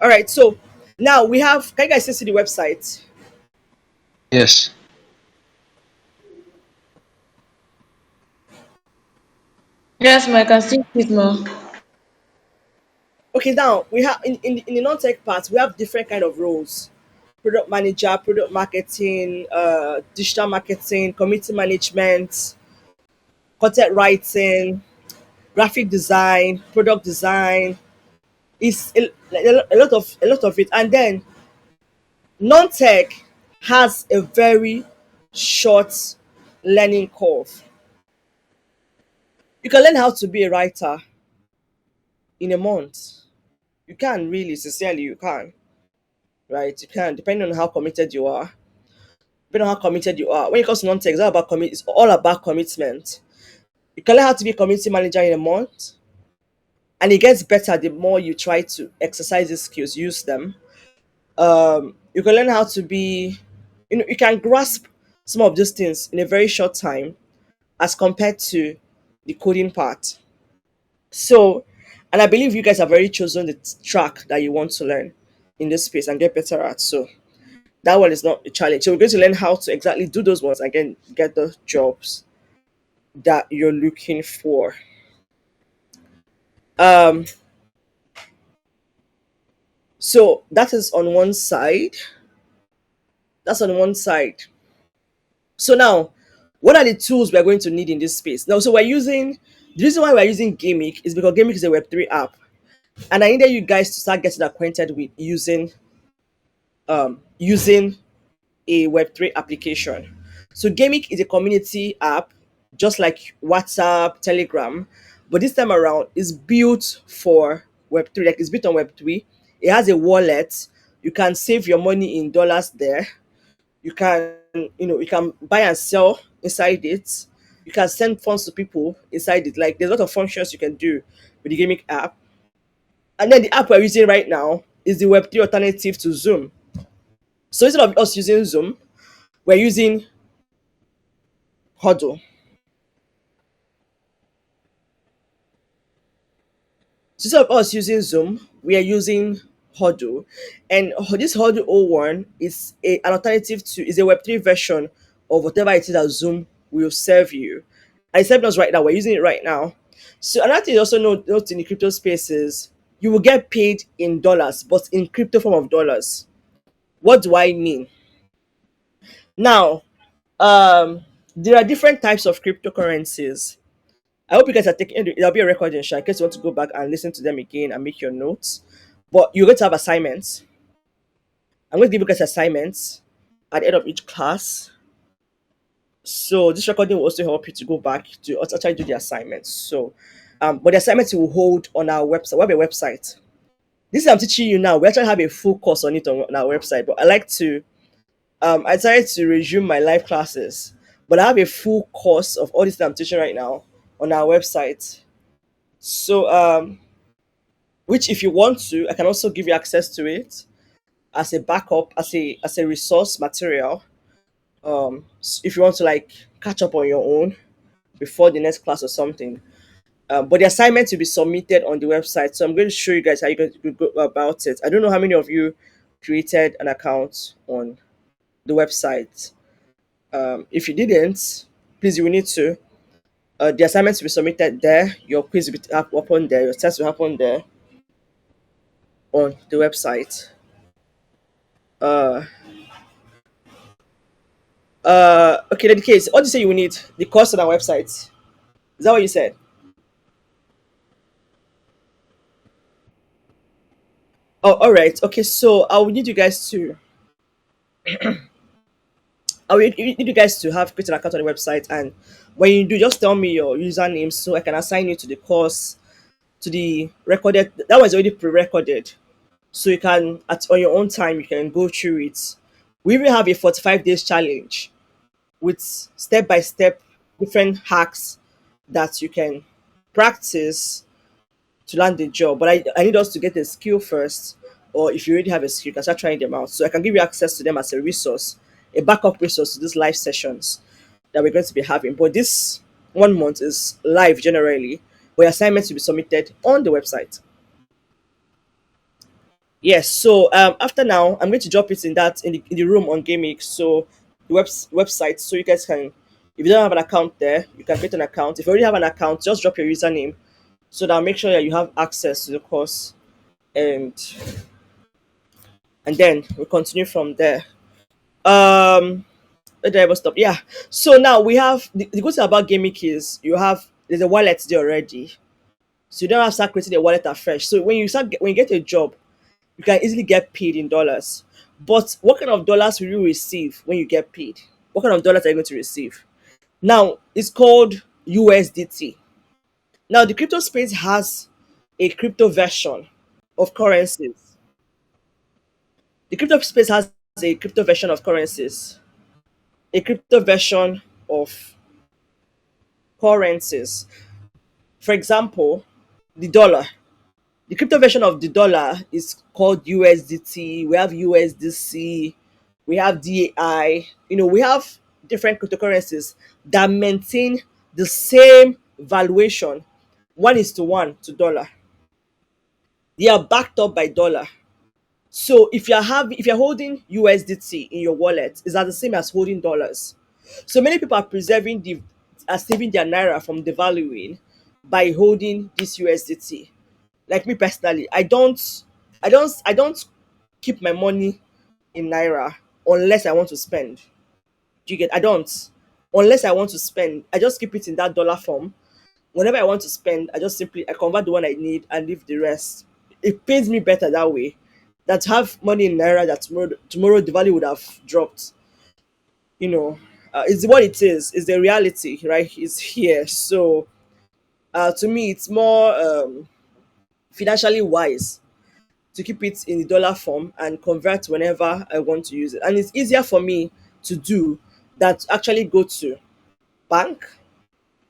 Speaker 1: All right. So now we have. Can you guys see the website?
Speaker 4: Yes.
Speaker 3: Yes, ma, I can see it, ma.
Speaker 1: Okay. Now we have in the non-tech part, we have different kind of roles: product manager, product marketing, digital marketing, community management, content writing, graphic design, product design. Is a lot of it, and then non-tech has a very short learning curve. You can learn how to be a writer in a month. You can really, sincerely, you can, right? You can, depending on how committed you are. Depending on how committed you are. When it comes to non-tech, it's all about commitment. You can learn how to be a community manager in a month, and it gets better the more you try to exercise these skills, use them. You can learn how to be, you can grasp some of these things in a very short time as compared to the coding part. So, and I believe you guys have already chosen the track that you want to learn in this space and get better at. So that one is not a challenge. So we're going to learn how to exactly do those ones and get the jobs that you're looking for. Um, so that is on one side. That's on one side. So now, what are the tools we're going to need in this space? Now, so we're using the reason why we're using Gamic is because Gamic is a Web3 app, and I needed you guys to start getting acquainted with using a Web3 application. So Gamic is a community app, just like WhatsApp, Telegram, but this time around is built for Web3. Like it's built on Web3. It has a wallet. You can save your money in dollars there. You can buy and sell inside it. You can send funds to people inside it. Like there's a lot of functions you can do with the Gamic app. And then the app we're using right now is the Web3 alternative to Zoom. So instead of us using Zoom, we're using Huddle. So instead of us using Zoom, we are using Huddle. And this Huddle O1 is an alternative to, is a Web3 version of whatever it is that Zoom will serve you. And it's serving us right now. We're using it right now. So another thing you also note in the crypto space is you will get paid in dollars, but in crypto form of dollars. What do I mean? Now, there are different types of cryptocurrencies. I hope you guys are taking. There'll be a recording, Sha, in case you want to go back and listen to them again and make your notes. But you're going to have assignments. I'm going to give you guys assignments at the end of each class. So this recording will also help you to go back to actually do the assignments. So, but the assignments will hold on our website. We have a website. This I'm teaching you now. We actually have a full course on it on our website. But I decided to resume my live classes. But I have a full course of all this that I'm teaching right now on our website. So, which if you want to, I can also give you access to it. as a backup, as a resource material. If you want to like catch up on your own before the next class or something. But the assignment will be submitted on the website. So I'm going to show you guys how you can go about it. I don't know how many of you created an account on the website. If you didn't, please you will need to. The assignments will be submitted there. Your quiz will be up on there. Your test will happen there on the website. Uh, okay, then the case. What do you say you will need? The course on our website. Is that what you said? Oh, all right. Okay, so I will need you guys to. I will need you guys to have created an account on the website, and when you do, just tell me your username so I can assign you to the course, to the recorded. That was already pre-recorded, so you can on your own time you can go through it. We will have a 45 days challenge with step by step different hacks that you can practice to land the job. But I need us to get a skill first, or if you already have a skill, you can start trying them out. So I can give you access to them as a resource, a backup resource to these live sessions that we're going to be having. But this 1 month is live generally, where assignments will be submitted on the website. Yes, so after now, I'm going to drop it in the room on Gaming. So the website, so you guys can, if you don't have an account there, you can create an account. If you already have an account, just drop your username so that I'll make sure that you have access to the course, and then we continue from there. Where did I ever stop? Yeah. So now we have the good thing about Gaming is there's a wallet there already, so you don't have to start creating a wallet afresh. So when you get a job, you can easily get paid in dollars. But what kind of dollars will you receive when you get paid? What kind of dollars are you going to receive? Now it's called USDT. Now the crypto space has a crypto version of currencies. The crypto space has a crypto version of currencies. A crypto version of currencies. For example, the dollar. The crypto version of the dollar is called USDT. We have USDC. We have DAI. We have different cryptocurrencies that maintain the same valuation, 1:1 to dollar. They are backed up by dollar. So if you're holding USDT in your wallet, is that the same as holding dollars? So many people are saving their naira from devaluing by holding this USDT. Like me personally, I don't keep my money in naira unless I want to spend. Do you get? I don't. Unless I want to spend, I just keep it in that dollar form. Whenever I want to spend, I convert the one I need and leave the rest. It pays me better that way. Than to have money in naira that tomorrow the value would have dropped. You know, it's what it is. It's the reality, right? It's here. So to me, it's more financially wise to keep it in the dollar form and convert whenever I want to use it. And it's easier for me to do than to actually go to bank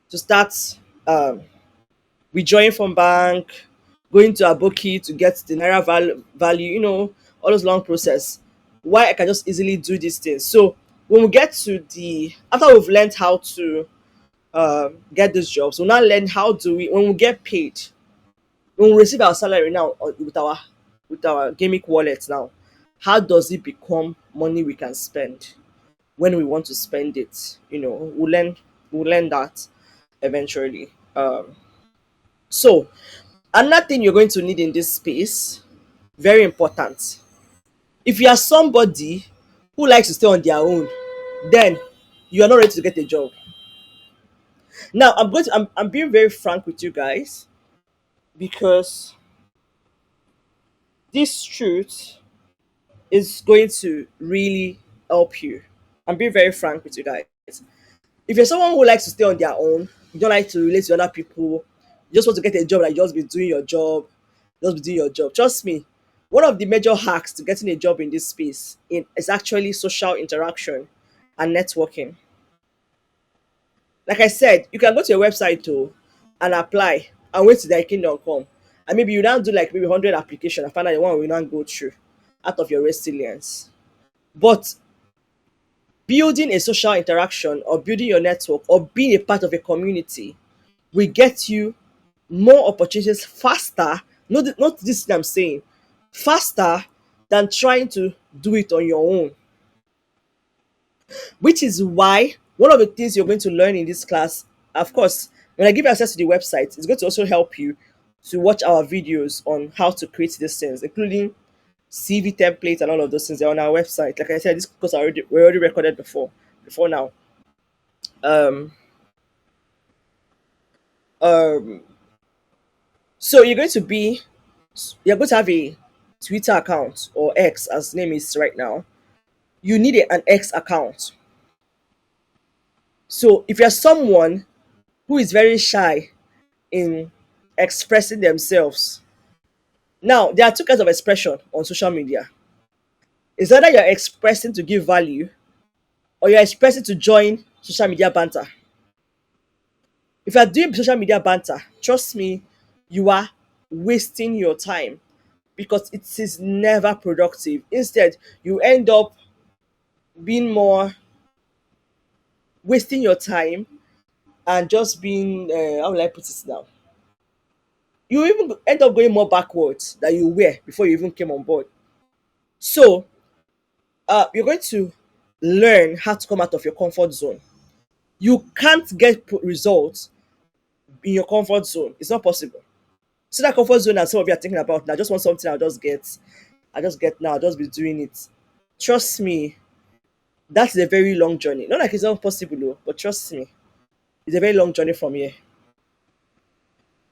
Speaker 1: to start um, withdrawing from bank, going to Aboki to get the naira value, all those long process. Why I can just easily do these things. So when we get to after we've learned how to get these jobs, we'll now learn how do we, when we get paid, when we receive our salary now with our gaming wallet now, how does it become money we can spend when we want to spend it? We'll learn that eventually. So another thing you're going to need in this space, very important. If you are somebody who likes to stay on their own, then you are not ready to get a job. Now I'm being very frank with you guys because this truth is going to really help you. I'm being very frank with you guys. If you're someone who likes to stay on their own, you don't like to relate to other people, you just want to get a job, like just be doing your job, just be doing your job. Trust me, one of the major hacks to getting a job in this space is actually social interaction and networking. Like I said, you can go to your website too and apply and wait till their kingdom come. And maybe you now do like maybe 100 application and find out the one will not go through. out of your resilience. But building a social interaction or building your network or being a part of a community will get you more opportunities faster. Not this thing I'm saying, faster than trying to do it on your own. Which is why one of the things you're going to learn in this class, of course, when I give you access to the website, it's going to also help you to watch our videos on how to create these things, including CV templates and all of those things. They're on our website. Like I said, this course we already recorded before now. Um, um, so you're going to have a Twitter account or X as the name is right now. You need an X account. So if you're someone who is very shy in expressing themselves, now there are two kinds of expression on social media. It's either you're expressing to give value or you're expressing to join social media banter. If you're doing social media banter, trust me, you are wasting your time because it is never productive. Instead, you end up being more wasting your time and just being how will I put it now? You even end up going more backwards than you were before you even came on board. So you're going to learn how to come out of your comfort zone. You can't get results in your comfort zone. It's not possible. So that comfort zone that some of you are thinking about now, I just want something I just get now, I'll just be doing it. Trust me, that's a very long journey. Not like it's not possible though, but trust me, it's a very long journey from here.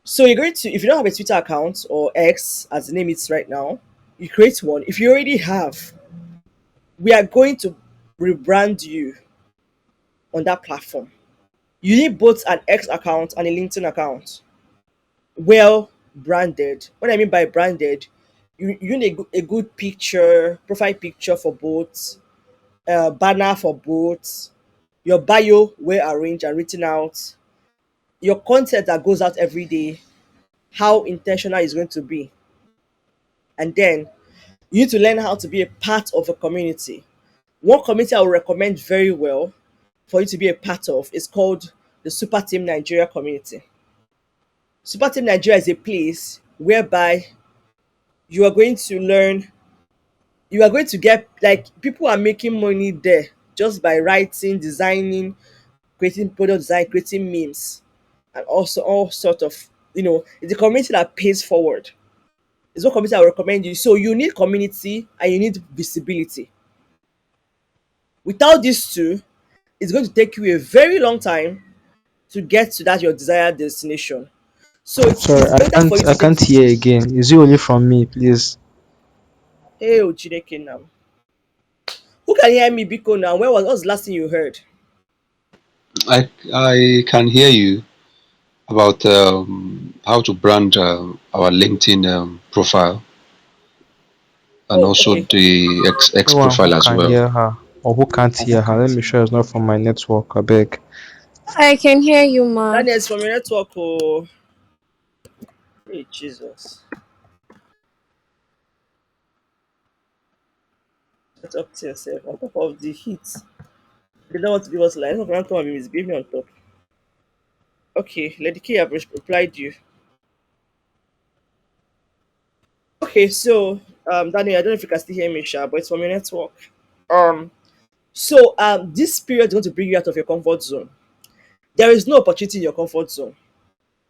Speaker 1: So you're going to, if you don't have a Twitter account or X as the name is right now, you create one. If you already have, we are going to rebrand you on that platform. You need both an X account and a LinkedIn account. Well branded. What I mean by branded, you need a good picture, profile picture for both, banner for both, your bio well arranged and written out, your content that goes out every day, how intentional it's going to be. And then you need to learn how to be a part of a community. One community I would recommend very well for you to be a part of is called the Super Team Nigeria community. Super Team Nigeria is a place whereby you are going to learn, you are going to get, like, people are making money there just by writing, designing, creating product design, creating memes, and also all sort of, it's a community that pays forward. It's what community I recommend you. So you need community and you need visibility. Without these two, it's going to take you a very long time to get to that your desired destination. So
Speaker 2: Sorry,
Speaker 1: it's better for you
Speaker 2: I
Speaker 1: to take
Speaker 2: can't
Speaker 1: this.
Speaker 2: hear again. Is it only from me, please?
Speaker 1: Hey, Chineke now. Who can hear me, Biko now? What was the last thing you heard?
Speaker 4: I can hear you about how to brand our LinkedIn profile and
Speaker 1: Oh,
Speaker 4: also
Speaker 1: okay.
Speaker 4: the X
Speaker 2: Anyone who
Speaker 4: profile as
Speaker 2: can
Speaker 4: well.
Speaker 2: hear her or who can't hear her, let me sure it's not from my network. I beg.
Speaker 5: I can hear you, ma.
Speaker 1: Daniel is from your network. Oh, hey, Jesus. Let's up to yourself on top of the heat. They don't want to give us line. Come and misbehave me on top. Okay, Lady K have replied you. Okay, so Daniel, I don't know if you can still hear me, Sha, but it's from your network. Um, this period is going to bring you out of your comfort zone. There is no opportunity in your comfort zone.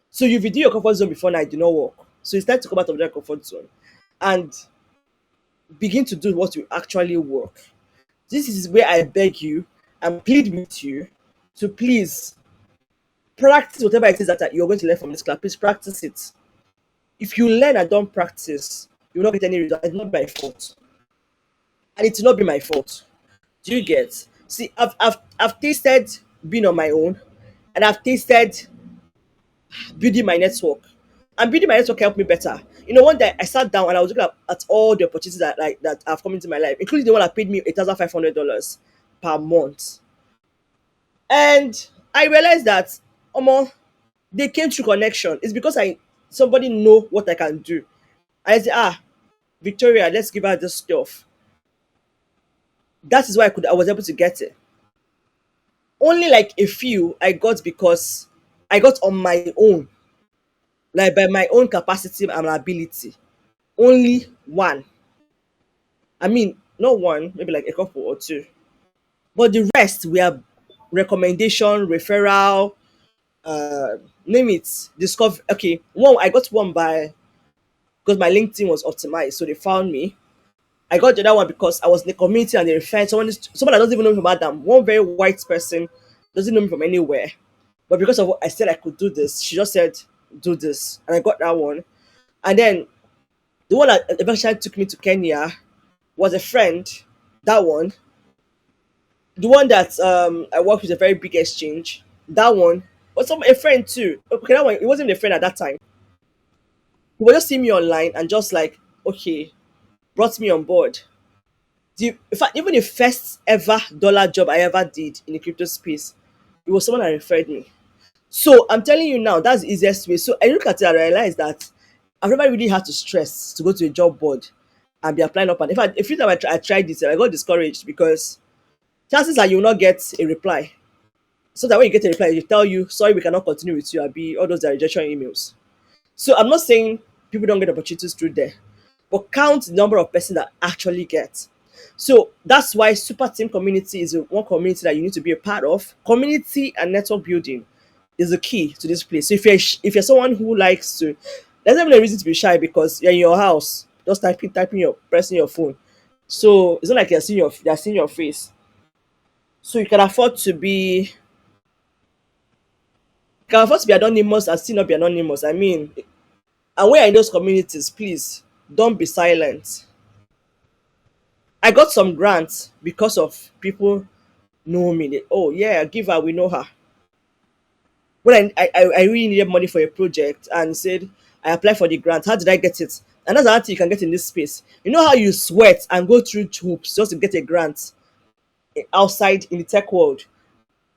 Speaker 1: So you've been doing your comfort zone before now, it did not work. So it's time to come out of that comfort zone and begin to do what will actually work. This is where I beg you and plead with you to please practice whatever it is that you're going to learn from this class. Please practice it. If you learn and don't practice, you will not get any result. It's not my fault. And it will not be my fault. Do you get? See, I've tasted being on my own and I've tasted building my network. And building my network helped me better. One day I sat down and I was looking at all the opportunities that have come into my life, including the one that paid me $1,500 per month. And I realized that they came through connection. It's because somebody know what I can do. I say, Victoria, let's give her this stuff. That is why I was able to get it. Only like a few I got because I got on my own, like by my own capacity and ability. Only one. I mean, not one, maybe like a couple or two. But the rest were recommendation, referral, uh, name it, discover. Okay, one I got one by because my LinkedIn was optimized, so they found me. I got the other one because I was in the community and they referred someone that doesn't even know me from Adam. One very white person doesn't know me from anywhere. But because of what I said I could do this, she just said, do this. And I got that one. And then the one that eventually took me to Kenya was a friend. That one. The one that I worked with a very big exchange. That one was a friend too. Okay, that one, it wasn't a friend at that time. He was just seeing me online and just like, okay, brought me on board. In fact, even the first ever dollar job I ever did in the crypto space, it was someone that referred me. So I'm telling you now, that's the easiest way. So I look at it and I realize that I've never really had to stress to go to a job board and be applying up. And in fact, every time I tried this, I got discouraged because chances are you will not get a reply. So that when you get a reply, they tell you, sorry, we cannot continue with you. I'll be all those are rejection emails. So I'm not saying people don't get opportunities through there, but count the number of persons that actually get. So that's why super team community is one community that you need to be a part of. Community and network building is the key to this place. So if you're someone who likes to, there's not even a reason to be shy because you're in your house, just typing your pressing your phone. So it's not like they're seeing your face. So you can afford to be anonymous and still not be anonymous. I mean, and when you're in those communities, please don't be silent. I got some grants because of people know me. Oh yeah, give her, we know her. When I really needed money for a project and said I applied for the grant, how did I get it? And that's another thing you can get in this space. You know how you sweat and go through hoops just to get a grant outside in the tech world.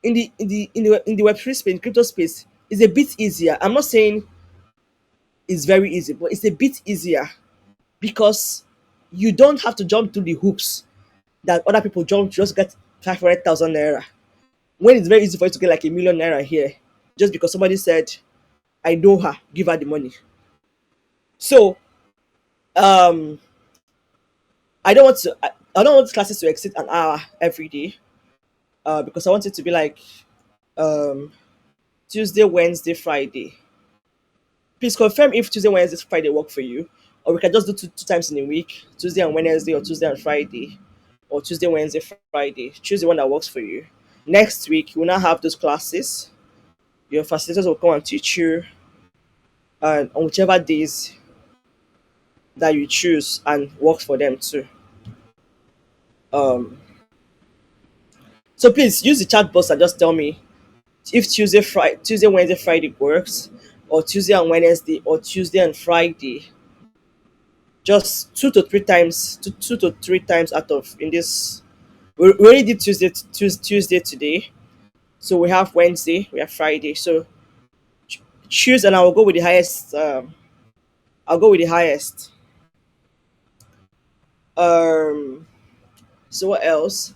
Speaker 1: In the Web3 space, crypto space, is a bit easier. I'm not saying it's very easy, but it's a bit easier because you don't have to jump through the hoops that other people jump to just get 500,000 naira. When it's very easy for you to get like a million naira here, just because somebody said, I know her, give her the money. So um I don't want classes to exceed an hour every day. Because I want it to be like um Tuesday, Wednesday, Friday. Please confirm if Tuesday, Wednesday, Friday work for you. Or we can just do two times in a week, Tuesday and Wednesday, or Tuesday and Friday, or Tuesday, Wednesday, Friday. Choose the one that works for you. Next week, you will not have those classes. Your facilitators will come and teach you on whichever days that you choose and works for them too. Um, so please use the chat box and just tell me if Tuesday, Wednesday, Friday works, or Tuesday and Wednesday, or Tuesday and Friday. Just two to three times out of in this. We already did Tuesday today, so we have Wednesday, we have Friday. So choose, and I will go with the highest. I'll go with the highest. Um. So what else?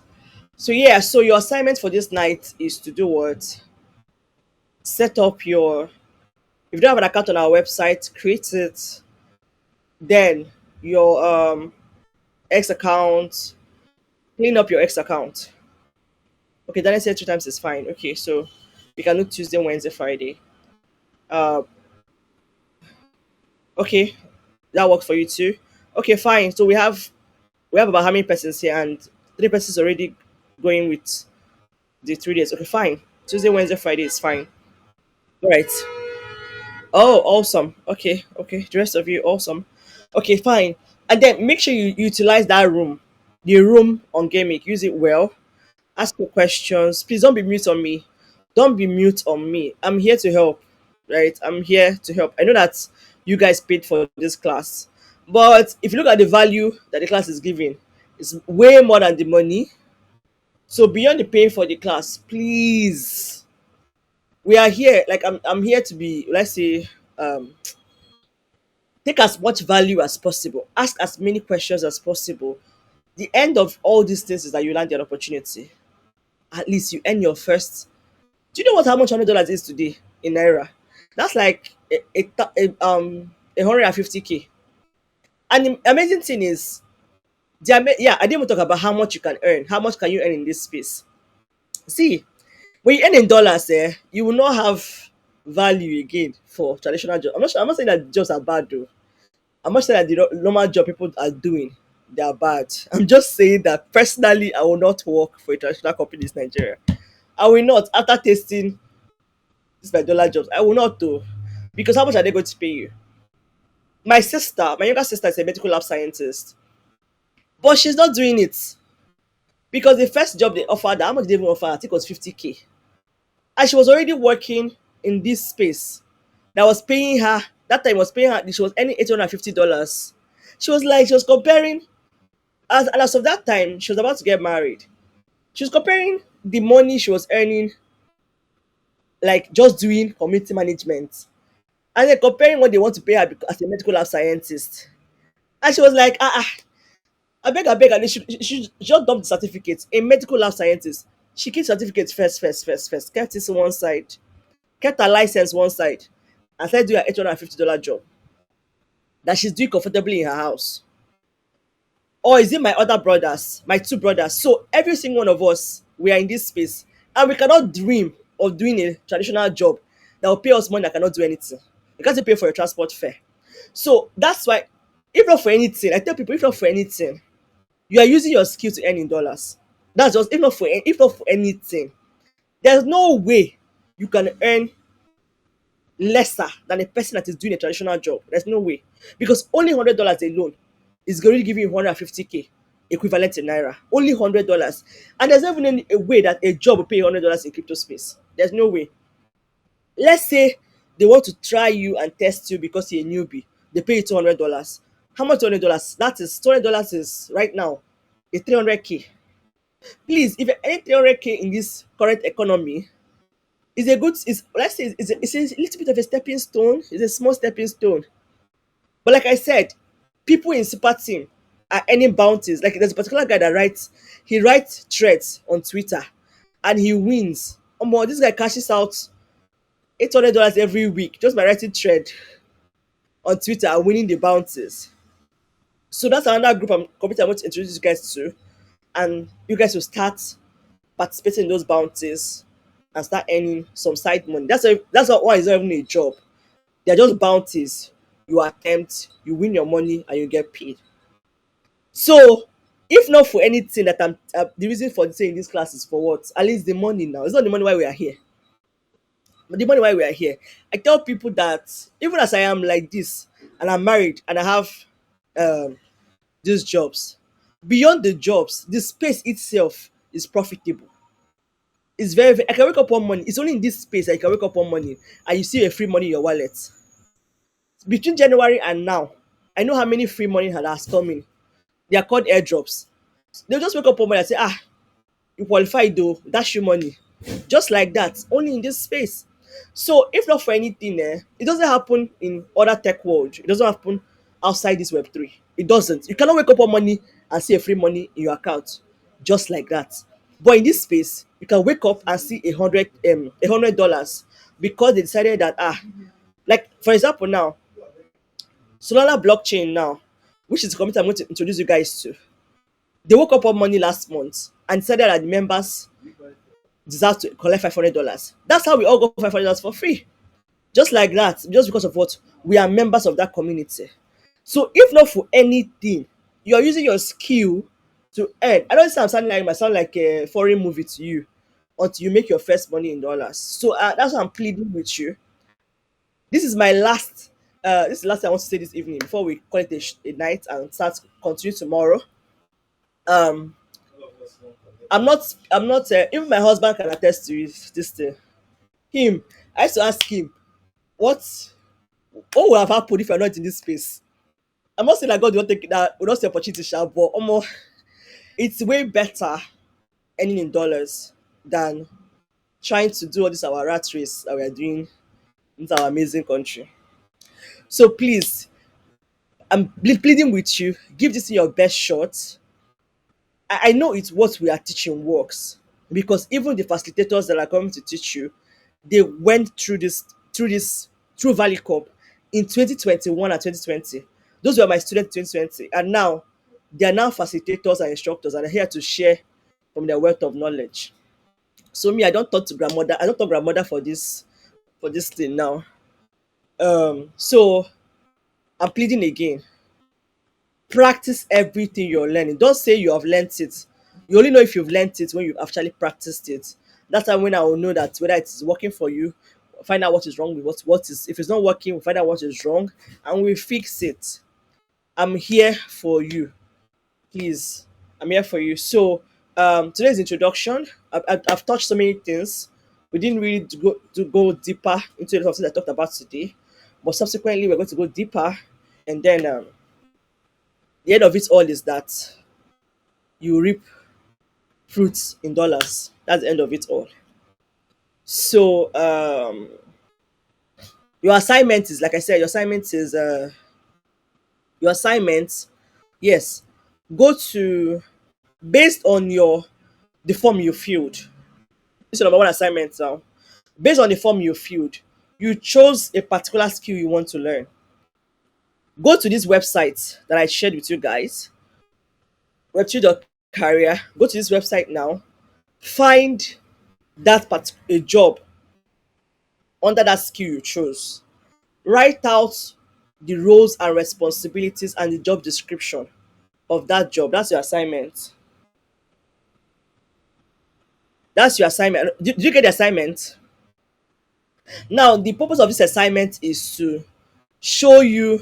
Speaker 1: So yeah. So your assignment for this night is to do what? Set up your. If you don't have an account on our website, create it. Then your X account. Clean up your X account. Okay, Daniel said 2 times is fine. Okay, so we can do Tuesday, Wednesday, Friday. Uh, okay, that works for you too. Okay, fine. So we have about how many persons here, and 3 persons already going with the 3 days. Okay, fine. Tuesday, Wednesday, Friday is fine. All right. Oh, awesome. Okay, okay. The rest of you, awesome. Okay, fine. And then make sure you utilize that room, the room on gaming. Use it well. Ask your questions. Please don't be mute on me. Don't be mute on me. I'm here to help. Right? I'm here to help. I know that you guys paid for this class. But if you look at the value that the class is giving, it's way more than the money. So beyond the paying for the class, please. We are here. Like I'm here to be, let's say, Take as much value as possible. Ask as many questions as possible. The end of all these things is that you land an opportunity. At least you earn your first. Do you know what how much $100 is today in naira? That's like a 150K. And the amazing thing is, yeah, I didn't even talk about how much you can earn. How much can you earn in this space? See, when you earn in dollars, you will not have value again for traditional jobs. I'm not saying that jobs are bad though. I'm not saying that the normal job people are doing they are bad. I'm just saying that personally, I will not work for a traditional company in Nigeria. I will not after tasting this my dollar jobs. I will not do because how much are they going to pay you? My younger sister, is a medical lab scientist, but she's not doing it because the first job they offered, how much they even offer? I think it was 50K, and she was already working in this space that was paying her. That time was paying her. She was earning $850. She was comparing as of that time she was about to get married. She was comparing the money she was earning, like just doing community management, and then comparing what they want to pay her as a medical lab scientist. And she was like, I beg, and she just dumped the certificate. A medical lab scientist. She keeps certificates first. Kept this one side, kept her license one side, and started doing her $850 job that she's doing comfortably in her house. Or is it my other brothers, my two brothers? So every single one of us, we are in this space, and we cannot dream of doing a traditional job that will pay us money that cannot do anything. You can't pay for your transport fare. So that's why, if not for anything, I tell people, if not for anything, you are using your skill to earn in dollars. That's just if not for anything. There's no way you can earn lesser than a person that is doing a traditional job. There's no way. Because only $100 alone is going to give you 150K equivalent in naira. Only $100. And there's not even a way that a job will pay $100 in crypto space. There's no way. Let's say they want to try you and test you because you're a newbie. They pay you $200. How much $200? That is $200 is right now a 300K. Please, if you're earning 300K in this current economy, it's a good, it's, let's say it's a little bit of a stepping stone. It's a small stepping stone. But like I said, people in super team are earning bounties. Like there's a particular guy that he writes threads on Twitter and he wins. This guy cashes out $800 every week just by writing thread on Twitter and winning the bounties. So that's another group I'm going to introduce you guys to, and you guys will start participating in those bounties and start earning some side money. That's why it's not even a job. They're just bounties. You attempt, you win your money, and you get paid. So, if not for anything that the reason for saying this class is for what? At least the money now. It's not the money why we are here. But the money why we are here. I tell people that even as I am like this, and I'm married, and I have um, these jobs, beyond the jobs, the space itself is profitable. It's I can wake up one morning. It's only in this space I can wake up one morning and you see a free money in your wallet. Between January and now, I know how many free money has come in. They are called airdrops. They'll just wake up one morning and say, you qualified though, that's your money. Just like that, only in this space. So if not for anything, it doesn't happen in other tech world. It doesn't happen outside this Web3. It doesn't. You cannot wake up one morning and see a free money in your account just like that. But in this space, you can wake up and see $100 because they decided that like for example now, Solana blockchain now, which is the community I'm going to introduce you guys to. They woke up on money last month and decided that the members deserve to collect $500. That's how we all got $500 for free. Just like that, just because of what we are members of that community. So if not for anything, you are using your skill to earn. I don't say I sound like a foreign movie to you until you make your first money in dollars. So that's why I'm pleading with you. This is my last. This is the last thing I want to say this evening before we call it a night and start continue tomorrow. Um, I'm not. I'm not. Even my husband can attest to this thing. Him, I used to ask him, what would have happened if you're not in this space? I'm not saying that God will not take that will not see opportunity, but it's way better earning in dollars than trying to do all this our rat race that we are doing in our amazing country. So please, I'm pleading with you, give this your best shot. I know it's what we are teaching works, because even the facilitators that are coming to teach you, they went through Valucop in 2021 and 2020. Those were my students in 2020, and now they are now facilitators and instructors, and are here to share from their wealth of knowledge. So me, I don't talk to grandmother. I don't talk grandmother for this thing now. So I'm pleading again. Practice everything you're learning. Don't say you have learnt it. You only know if you've learnt it when you've actually practiced it. That's time when I will know that whether it is working for you, find out what is wrong with what is. If it's not working, we'll find out what is wrong and we fix it. I'm here for you. Please. I'm here for you. So today's introduction, I've touched so many things. We didn't really go deeper into the things I talked about today. But subsequently we're going to go deeper, and then the end of it all is that you reap fruits in dollars. That's the end of it all. So your assignment is, like I said, your assignment, yes, go to, based on your the form you filled. This is your number one assignment now. Based on the form you filled, you chose a particular skill you want to learn. Go to this website that I shared with you guys, web3.career. Go to this website now. Find a job under that skill you chose. Write out the roles and responsibilities and the job description of that job. That's your assignment. That's your assignment. Did you get the assignment? Now, the purpose of this assignment is to show you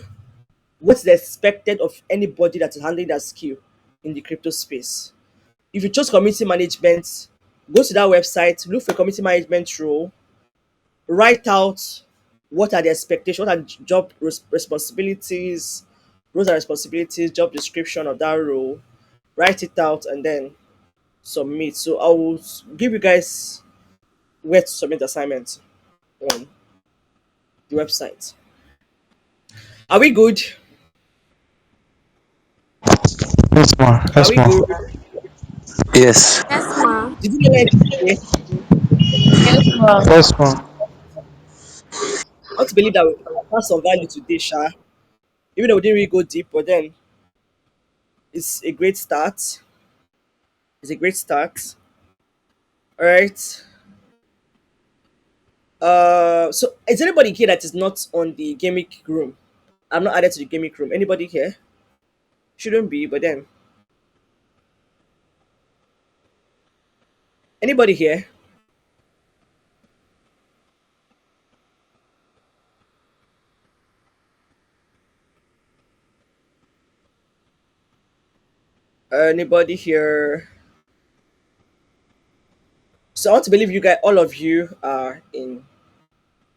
Speaker 1: what's expected of anybody that is handling that skill in the crypto space. If you chose community management, go to that website, look for community management role, write out what are the expectations, what are responsibilities, roles and responsibilities, job description of that role, write it out, and then submit. So I will give you guys where to submit assignments on the website. Are we good?
Speaker 2: Yes, ma.
Speaker 1: Are
Speaker 2: Yes,
Speaker 1: we
Speaker 2: ma.
Speaker 1: good?
Speaker 6: Yes.
Speaker 5: Yes, ma.
Speaker 1: Did you learn anything today?
Speaker 3: Yes, ma'am.
Speaker 2: Yes, ma.
Speaker 1: I want to believe that we passed some value today, Sha. Even though we didn't really go deep, but then it's a great start. It's a great start. All right. So is anybody here that is not on the gaming room? I'm not added to the gaming room. Anybody here? Shouldn't be, but then anybody here? Anybody here? So I want to believe you guys, all of you are in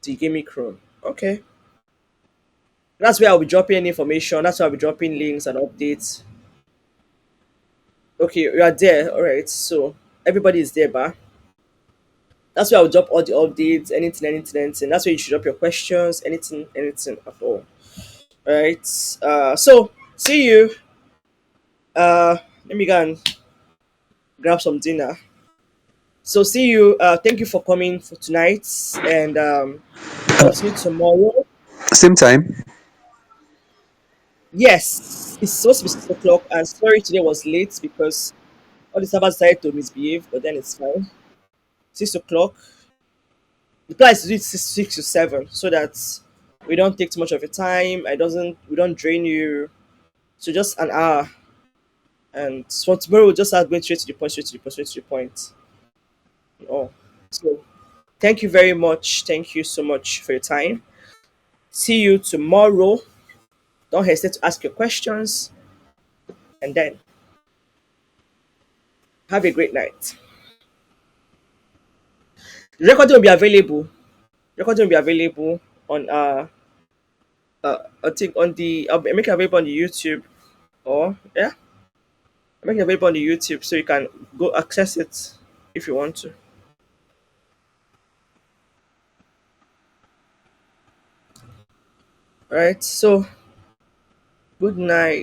Speaker 1: the gaming room. Okay. That's where I'll be dropping any information. That's where I'll be dropping links and updates. Okay, you are there. All right. So everybody is there, but that's where I'll drop all the updates, anything. That's where you should drop your questions, anything at all. All right. So see you. Let me go and grab some dinner. So see you. Thank you for coming for tonight, and continue tomorrow.
Speaker 6: Same time.
Speaker 1: Yes, it's supposed to be 6 o'clock, and sorry today was late because all the servers decided to misbehave, but then it's fine. 6 o'clock. The plan is to do it six to seven, so that we don't take too much of your time. We don't drain you. So just an hour, and so tomorrow we'll just start going straight to the point, straight to the point, straight to the point. Oh, so thank you very much. Thank you so much for your time. See you tomorrow. Don't hesitate to ask your questions, and then have a great night. The recording will be available. Recording will be available on I think on the I'll make it available on the YouTube, or yeah, I'll make it available on the YouTube so you can go access it if you want to. All right. So Good night.